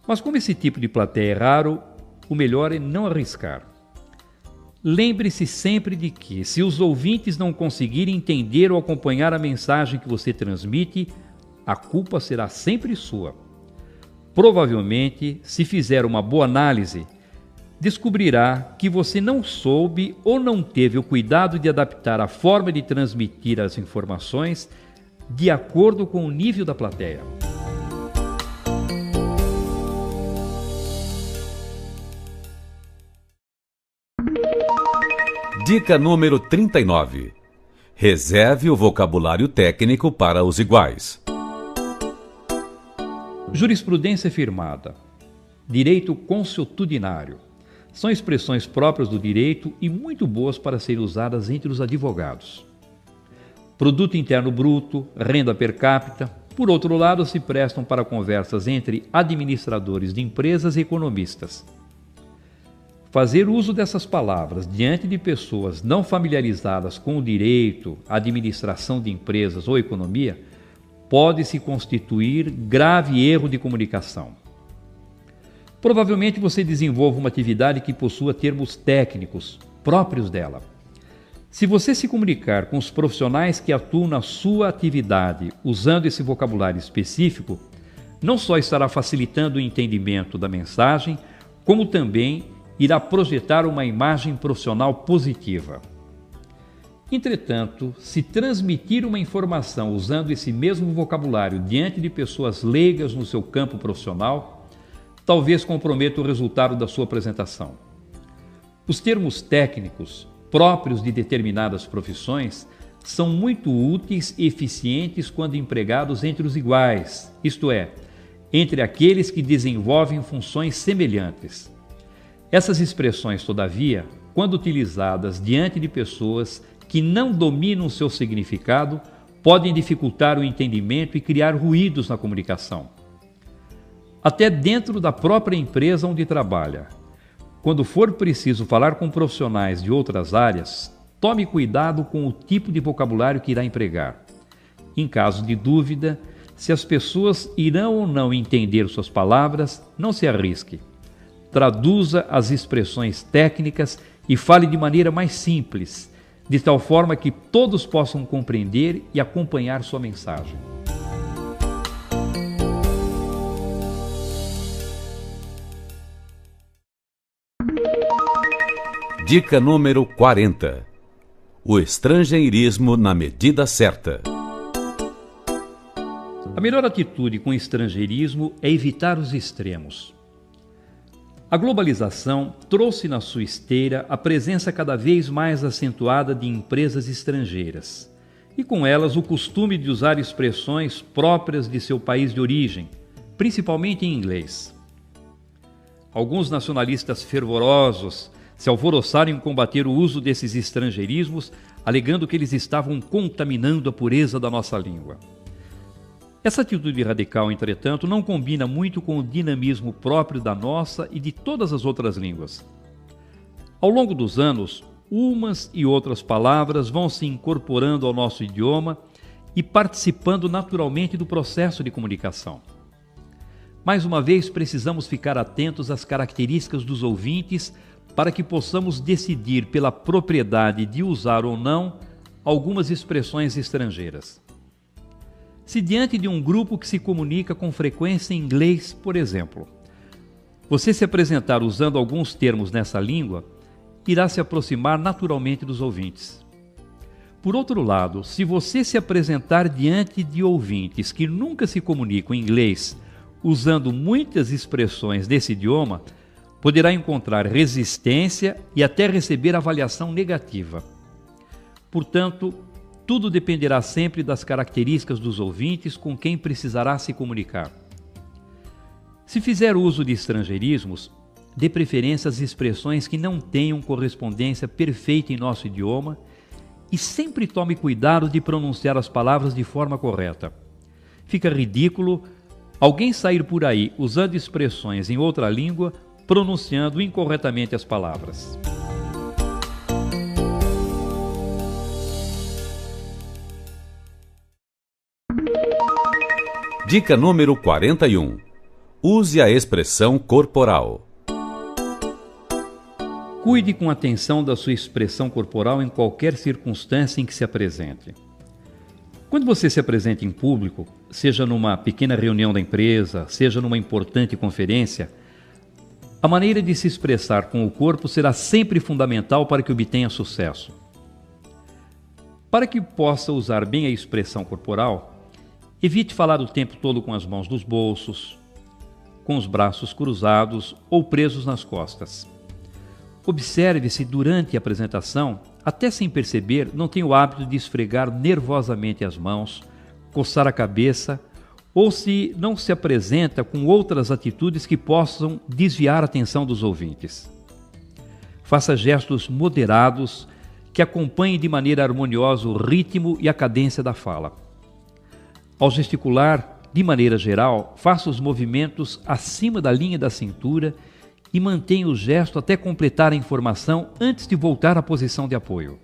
[SPEAKER 3] Mas como esse tipo de plateia é raro, o melhor é não arriscar. Lembre-se sempre de que, se os ouvintes não conseguirem entender ou acompanhar a mensagem que você transmite, a culpa será sempre sua. Provavelmente, se fizer uma boa análise, descobrirá que você não soube ou não teve o cuidado de adaptar a forma de transmitir as informações de acordo com o nível da plateia.
[SPEAKER 1] Dica número 39. Reserve o vocabulário técnico para os iguais.
[SPEAKER 3] Jurisprudência firmada. Direito consuetudinário. São expressões próprias do direito e muito boas para serem usadas entre os advogados. Produto interno bruto, renda per capita, por outro lado, se prestam para conversas entre administradores de empresas e economistas. Fazer uso dessas palavras diante de pessoas não familiarizadas com o direito, administração de empresas ou economia pode se constituir grave erro de comunicação. Provavelmente você desenvolve uma atividade que possua termos técnicos próprios dela. Se você se comunicar com os profissionais que atuam na sua atividade usando esse vocabulário específico, não só estará facilitando o entendimento da mensagem, como também irá projetar uma imagem profissional positiva. Entretanto, se transmitir uma informação usando esse mesmo vocabulário diante de pessoas leigas no seu campo profissional, talvez comprometa o resultado da sua apresentação. Os termos técnicos próprios de determinadas profissões são muito úteis e eficientes quando empregados entre os iguais, isto é, entre aqueles que desenvolvem funções semelhantes. Essas expressões, todavia, quando utilizadas diante de pessoas que não dominam seu significado, podem dificultar o entendimento e criar ruídos na comunicação. Até dentro da própria empresa onde trabalha. Quando for preciso falar com profissionais de outras áreas, tome cuidado com o tipo de vocabulário que irá empregar. Em caso de dúvida, se as pessoas irão ou não entender suas palavras, não se arrisque. Traduza as expressões técnicas e fale de maneira mais simples, de tal forma que todos possam compreender e acompanhar sua mensagem.
[SPEAKER 1] Dica número 40. O estrangeirismo na medida certa.
[SPEAKER 3] A melhor atitude com o estrangeirismo é evitar os extremos. A globalização trouxe na sua esteira a presença cada vez mais acentuada de empresas estrangeiras e com elas o costume de usar expressões próprias de seu país de origem, principalmente em inglês. Alguns nacionalistas fervorosos se alvoroçaram em combater o uso desses estrangeirismos, alegando que eles estavam contaminando a pureza da nossa língua. Essa atitude radical, entretanto, não combina muito com o dinamismo próprio da nossa e de todas as outras línguas. Ao longo dos anos, umas e outras palavras vão se incorporando ao nosso idioma e participando naturalmente do processo de comunicação. Mais uma vez, precisamos ficar atentos às características dos ouvintes para que possamos decidir pela propriedade de usar ou não algumas expressões estrangeiras. Se diante de um grupo que se comunica com frequência em inglês, por exemplo, você se apresentar usando alguns termos nessa língua, irá se aproximar naturalmente dos ouvintes. Por outro lado, se você se apresentar diante de ouvintes que nunca se comunicam em inglês, usando muitas expressões desse idioma, poderá encontrar resistência e até receber avaliação negativa. Portanto, tudo dependerá sempre das características dos ouvintes com quem precisará se comunicar. Se fizer uso de estrangeirismos, dê preferência às expressões que não tenham correspondência perfeita em nosso idioma e sempre tome cuidado de pronunciar as palavras de forma correta. Fica ridículo alguém sair por aí usando expressões em outra língua, pronunciando incorretamente as palavras.
[SPEAKER 1] Dica número 41. Use a expressão corporal.
[SPEAKER 3] Cuide com atenção da sua expressão corporal em qualquer circunstância em que se apresente. Quando você se apresenta em público, seja numa pequena reunião da empresa, seja numa importante conferência, a maneira de se expressar com o corpo será sempre fundamental para que obtenha sucesso. Para que possa usar bem a expressão corporal, evite falar o tempo todo com as mãos nos bolsos, com os braços cruzados ou presos nas costas. Observe se durante a apresentação, até sem perceber, não tem o hábito de esfregar nervosamente as mãos, coçar a cabeça, ou se não se apresenta com outras atitudes que possam desviar a atenção dos ouvintes. Faça gestos moderados que acompanhem de maneira harmoniosa o ritmo e a cadência da fala. Ao gesticular, de maneira geral, faça os movimentos acima da linha da cintura e mantenha o gesto até completar a informação antes de voltar à posição de apoio.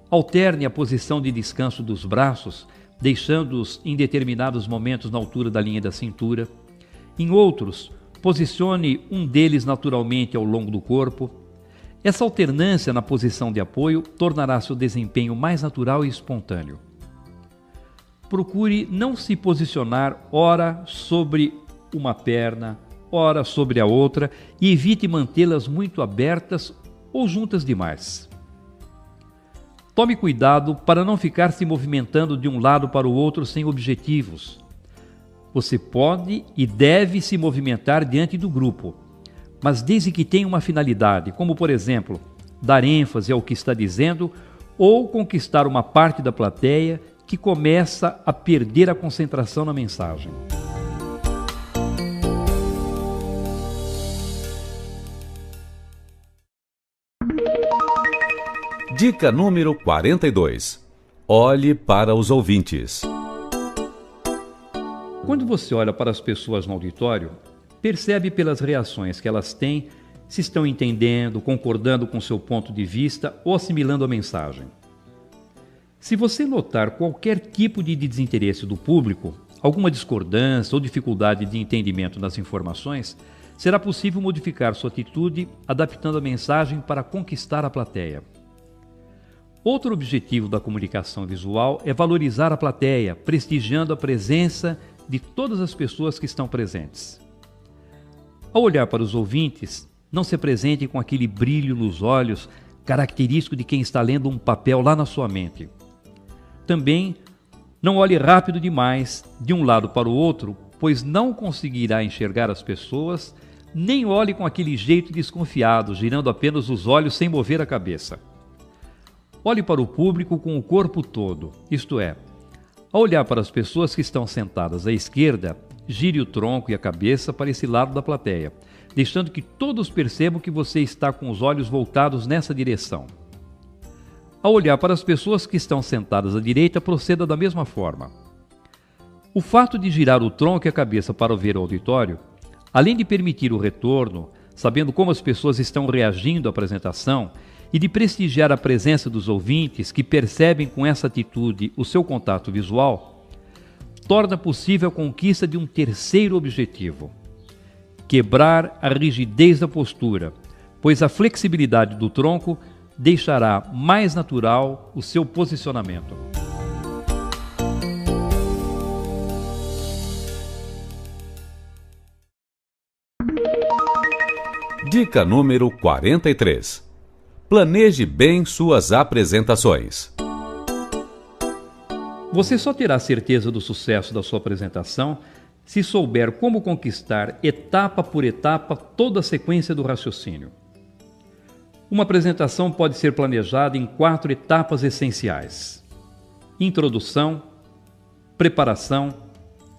[SPEAKER 3] Alterne a posição de descanso dos braços, deixando-os em determinados momentos na altura da linha da cintura. Em outros, posicione um deles naturalmente ao longo do corpo. Essa alternância na posição de apoio tornará seu desempenho mais natural e espontâneo. Procure não se posicionar ora sobre uma perna, ora sobre a outra e evite mantê-las muito abertas ou juntas demais. Tome cuidado para não ficar se movimentando de um lado para o outro sem objetivos. Você pode e deve se movimentar diante do grupo, mas desde que tenha uma finalidade, como por exemplo, dar ênfase ao que está dizendo ou conquistar uma parte da plateia que começa a perder a concentração na mensagem.
[SPEAKER 1] Dica número 42. Olhe para os ouvintes.
[SPEAKER 3] Quando você olha para as pessoas no auditório, percebe pelas reações que elas têm se estão entendendo, concordando com seu ponto de vista ou assimilando a mensagem. Se você notar qualquer tipo de desinteresse do público, alguma discordância ou dificuldade de entendimento nas informações, será possível modificar sua atitude adaptando a mensagem para conquistar a plateia. Outro objetivo da comunicação visual é valorizar a plateia, prestigiando a presença de todas as pessoas que estão presentes. Ao olhar para os ouvintes, não se apresente com aquele brilho nos olhos característico de quem está lendo um papel lá na sua mente. Também não olhe rápido demais de um lado para o outro, pois não conseguirá enxergar as pessoas, nem olhe com aquele jeito desconfiado, girando apenas os olhos sem mover a cabeça. Olhe para o público com o corpo todo, isto é, ao olhar para as pessoas que estão sentadas à esquerda, gire o tronco e a cabeça para esse lado da plateia, deixando que todos percebam que você está com os olhos voltados nessa direção. Ao olhar para as pessoas que estão sentadas à direita, proceda da mesma forma. O fato de girar o tronco e a cabeça para ver o auditório, além de permitir o retorno, sabendo como as pessoas estão reagindo à apresentação, e de prestigiar a presença dos ouvintes que percebem com essa atitude o seu contato visual, torna possível a conquista de um terceiro objetivo: quebrar a rigidez da postura, pois a flexibilidade do tronco deixará mais natural o seu posicionamento.
[SPEAKER 1] Dica número 43. Planeje bem suas apresentações.
[SPEAKER 3] Você só terá certeza do sucesso da sua apresentação se souber como conquistar, etapa por etapa, toda a sequência do raciocínio. Uma apresentação pode ser planejada em 4 etapas essenciais: introdução, preparação,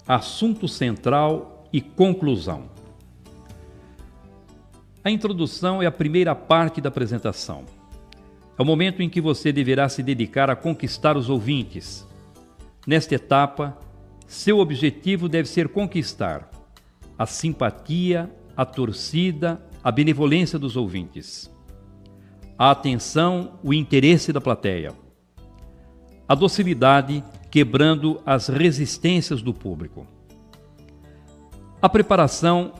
[SPEAKER 3] assunto central e conclusão. A introdução é a primeira parte da apresentação. É o momento em que você deverá se dedicar a conquistar os ouvintes. Nesta etapa, seu objetivo deve ser conquistar a simpatia, a torcida, a benevolência dos ouvintes, a atenção, o interesse da plateia, a docilidade, quebrando as resistências do público. A preparação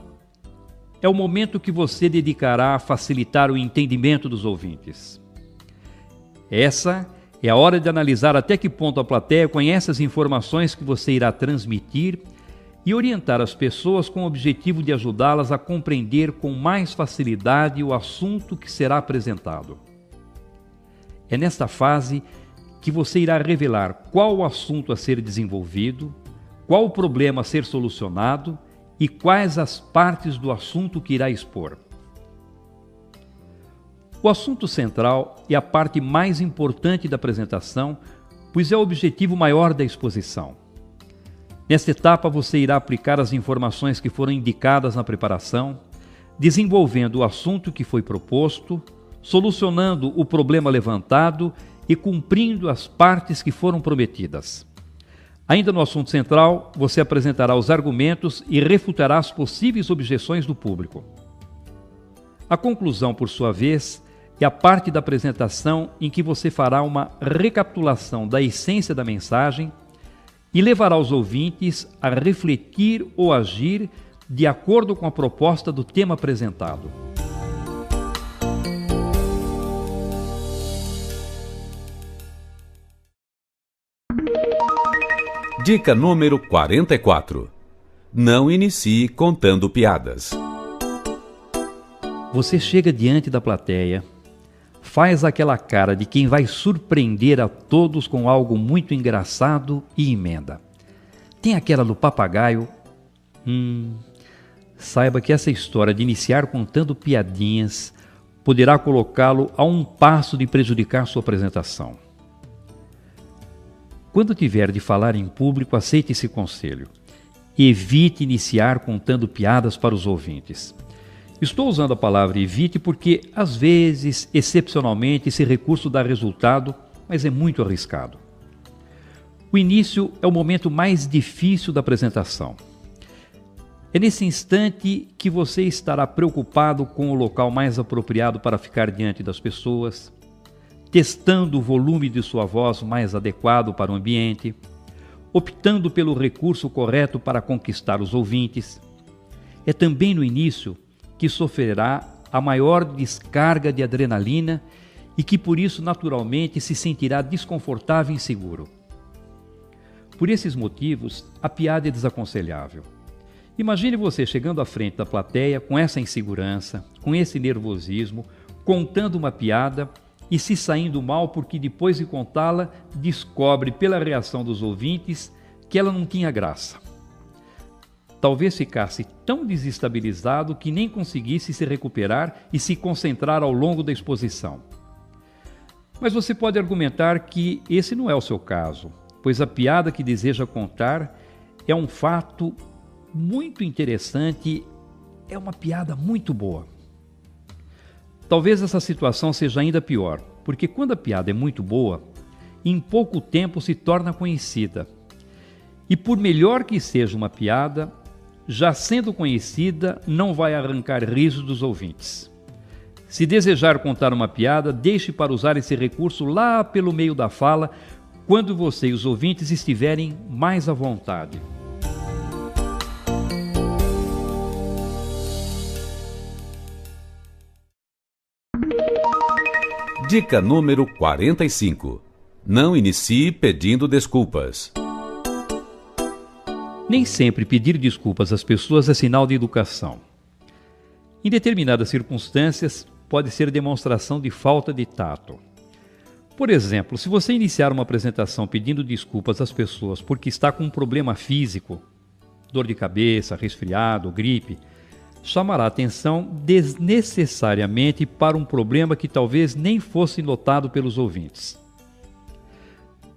[SPEAKER 3] é o momento que você dedicará a facilitar o entendimento dos ouvintes. Essa é a hora de analisar até que ponto a plateia conhece as informações que você irá transmitir e orientar as pessoas com o objetivo de ajudá-las a compreender com mais facilidade o assunto que será apresentado. É nesta fase que você irá revelar qual o assunto a ser desenvolvido, qual o problema a ser solucionado e quais as partes do assunto que irá expor. O assunto central é a parte mais importante da apresentação, pois é o objetivo maior da exposição. Nesta etapa, você irá aplicar as informações que foram indicadas na preparação, desenvolvendo o assunto que foi proposto, solucionando o problema levantado e cumprindo as partes que foram prometidas. Ainda no assunto central, você apresentará os argumentos e refutará as possíveis objeções do público. A conclusão, por sua vez, é a parte da apresentação em que você fará uma recapitulação da essência da mensagem e levará os ouvintes a refletir ou agir de acordo com a proposta do tema apresentado.
[SPEAKER 1] Dica número 44. Não inicie contando piadas.
[SPEAKER 3] Você chega diante da plateia, faz aquela cara de quem vai surpreender a todos com algo muito engraçado e emenda. Tem aquela do papagaio. Saiba que essa história de iniciar contando piadinhas poderá colocá-lo a um passo de prejudicar sua apresentação. Quando tiver de falar em público, aceite esse conselho. Evite iniciar contando piadas para os ouvintes. Estou usando a palavra evite porque, às vezes, excepcionalmente, esse recurso dá resultado, mas é muito arriscado. O início é o momento mais difícil da apresentação. É nesse instante que você estará preocupado com o local mais apropriado para ficar diante das pessoas, testando o volume de sua voz mais adequado para o ambiente, optando pelo recurso correto para conquistar os ouvintes. É também no início que sofrerá a maior descarga de adrenalina e que por isso naturalmente se sentirá desconfortável e inseguro. Por esses motivos, a piada é desaconselhável. Imagine você chegando à frente da plateia com essa insegurança, com esse nervosismo, contando uma piada e se saindo mal porque depois de contá-la, descobre pela reação dos ouvintes que ela não tinha graça. Talvez ficasse tão desestabilizado que nem conseguisse se recuperar e se concentrar ao longo da exposição. Mas você pode argumentar que esse não é o seu caso, pois a piada que deseja contar é um fato muito interessante, é uma piada muito boa. Talvez essa situação seja ainda pior, porque quando a piada é muito boa, em pouco tempo se torna conhecida. E por melhor que seja uma piada, já sendo conhecida, não vai arrancar risos dos ouvintes. Se desejar contar uma piada, deixe para usar esse recurso lá pelo meio da fala, quando você e os ouvintes estiverem mais à vontade.
[SPEAKER 1] Dica número 45. Não inicie pedindo desculpas.
[SPEAKER 3] Nem sempre pedir desculpas às pessoas é sinal de educação. Em determinadas circunstâncias, pode ser demonstração de falta de tato. Por exemplo, se você iniciar uma apresentação pedindo desculpas às pessoas porque está com um problema físico, dor de cabeça, resfriado, gripe, chamará atenção desnecessariamente para um problema que talvez nem fosse notado pelos ouvintes.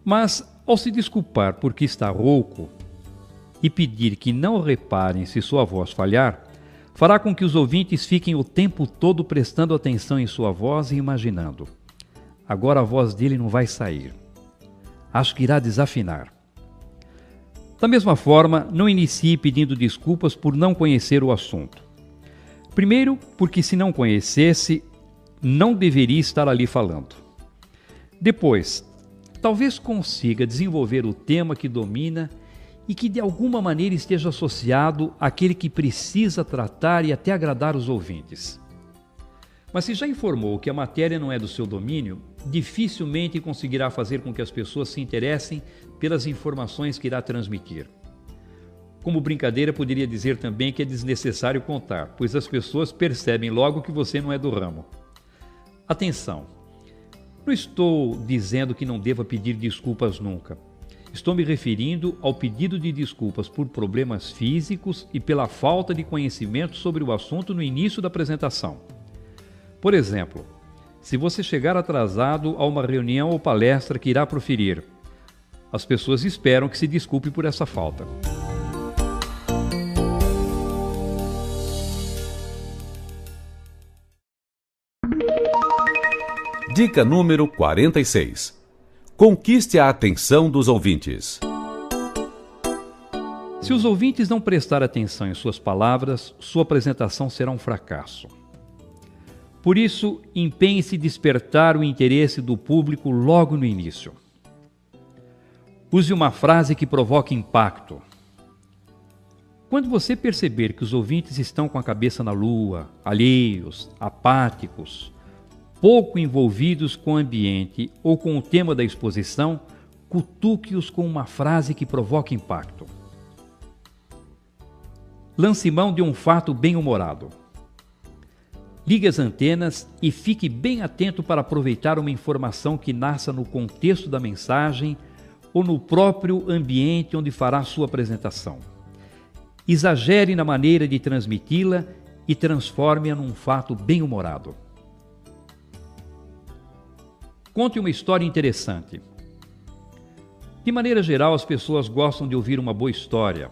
[SPEAKER 3] Mas, ao se desculpar porque está rouco e pedir que não reparem se sua voz falhar, fará com que os ouvintes fiquem o tempo todo prestando atenção em sua voz e imaginando: agora a voz dele não vai sair. Acho que irá desafinar. Da mesma forma, não inicie pedindo desculpas por não conhecer o assunto. Primeiro, porque se não conhecesse, não deveria estar ali falando. Depois, talvez consiga desenvolver o tema que domina e que de alguma maneira esteja associado àquele que precisa tratar e até agradar os ouvintes. Mas se já informou que a matéria não é do seu domínio, dificilmente conseguirá fazer com que as pessoas se interessem pelas informações que irá transmitir. Como brincadeira, poderia dizer também que é desnecessário contar, pois as pessoas percebem logo que você não é do ramo. Atenção! Não estou dizendo que não deva pedir desculpas nunca. Estou me referindo ao pedido de desculpas por problemas físicos e pela falta de conhecimento sobre o assunto no início da apresentação. Por exemplo, se você chegar atrasado a uma reunião ou palestra que irá proferir, as pessoas esperam que se desculpe por essa falta.
[SPEAKER 1] Dica número 46. Conquiste a atenção dos ouvintes.
[SPEAKER 3] Se os ouvintes não prestarem atenção em suas palavras, sua apresentação será um fracasso. Por isso, empenhe-se em despertar o interesse do público logo no início. Use uma frase que provoque impacto. Quando você perceber que os ouvintes estão com a cabeça na lua, alheios, apáticos, pouco envolvidos com o ambiente ou com o tema da exposição, cutuque-os com uma frase que provoque impacto. Lance mão de um fato bem-humorado. Ligue as antenas e fique bem atento para aproveitar uma informação que nasça no contexto da mensagem ou no próprio ambiente onde fará sua apresentação. Exagere na maneira de transmiti-la e transforme-a num fato bem-humorado. Conte uma história interessante. De maneira geral, as pessoas gostam de ouvir uma boa história.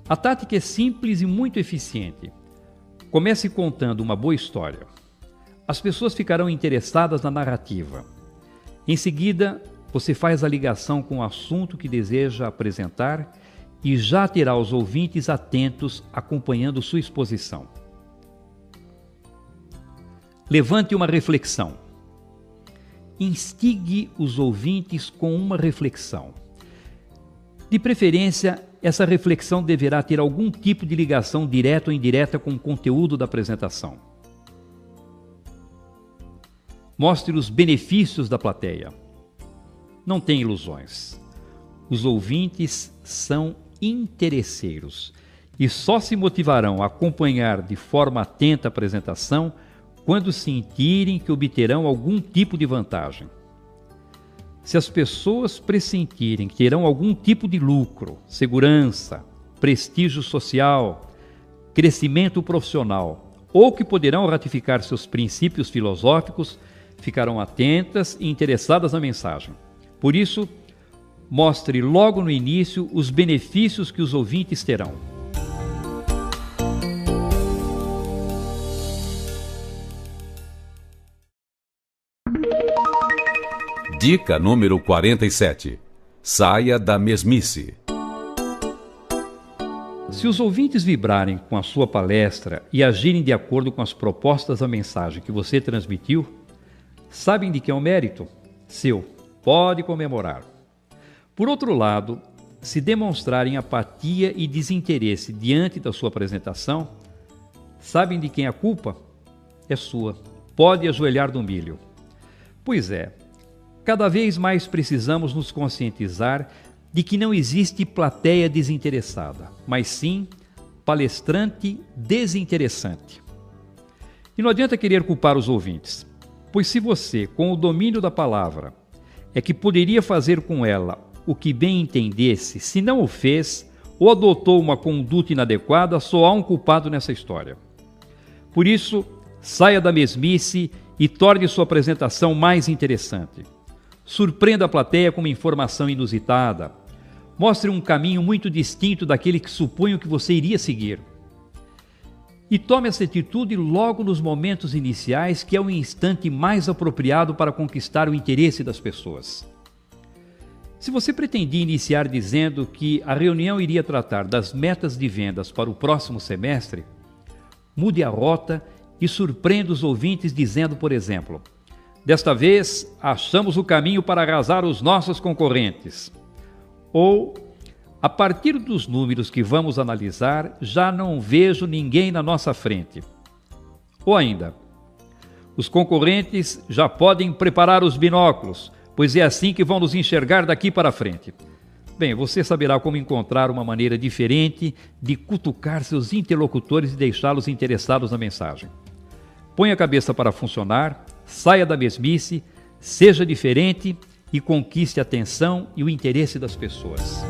[SPEAKER 3] A tática é simples e muito eficiente. Comece contando uma boa história. As pessoas ficarão interessadas na narrativa. Em seguida, você faz a ligação com o assunto que deseja apresentar e já terá os ouvintes atentos acompanhando sua exposição. Levante uma reflexão. Instigue os ouvintes com uma reflexão. De preferência, essa reflexão deverá ter algum tipo de ligação direta ou indireta com o conteúdo da apresentação. Mostre os benefícios da plateia. Não tenha ilusões. Os ouvintes são interesseiros e só se motivarão a acompanhar de forma atenta a apresentação quando sentirem que obterão algum tipo de vantagem. Se as pessoas pressentirem que terão algum tipo de lucro, segurança, prestígio social, crescimento profissional ou que poderão ratificar seus princípios filosóficos, ficarão atentas e interessadas na mensagem. Por isso, mostre logo no início os benefícios que os ouvintes terão.
[SPEAKER 1] Dica número 47. Saia da mesmice.
[SPEAKER 3] Se os ouvintes vibrarem com a sua palestra e agirem de acordo com as propostas da mensagem que você transmitiu, sabem de que é um mérito seu. Pode comemorar. Por outro lado, se demonstrarem apatia e desinteresse diante da sua apresentação, sabem de quem a culpa? É sua. Pode ajoelhar no milho. Pois é, cada vez mais precisamos nos conscientizar de que não existe plateia desinteressada, mas sim palestrante desinteressante. E não adianta querer culpar os ouvintes, pois se você, com o domínio da palavra, é que poderia fazer com ela o que bem entendesse, se não o fez ou adotou uma conduta inadequada, só há um culpado nessa história. Por isso, saia da mesmice e torne sua apresentação mais interessante. Surpreenda a plateia com uma informação inusitada. Mostre um caminho muito distinto daquele que supunham que você iria seguir. E tome essa atitude logo nos momentos iniciais, que é o instante mais apropriado para conquistar o interesse das pessoas. Se você pretendia iniciar dizendo que a reunião iria tratar das metas de vendas para o próximo semestre, mude a rota e surpreenda os ouvintes dizendo, por exemplo: desta vez, achamos o caminho para arrasar os nossos concorrentes. Ou, a partir dos números que vamos analisar, já não vejo ninguém na nossa frente. Ou ainda, os concorrentes já podem preparar os binóculos, pois é assim que vão nos enxergar daqui para frente. Bem, você saberá como encontrar uma maneira diferente de cutucar seus interlocutores e deixá-los interessados na mensagem. Põe a cabeça para funcionar, saia da mesmice, seja diferente e conquiste a atenção e o interesse das pessoas.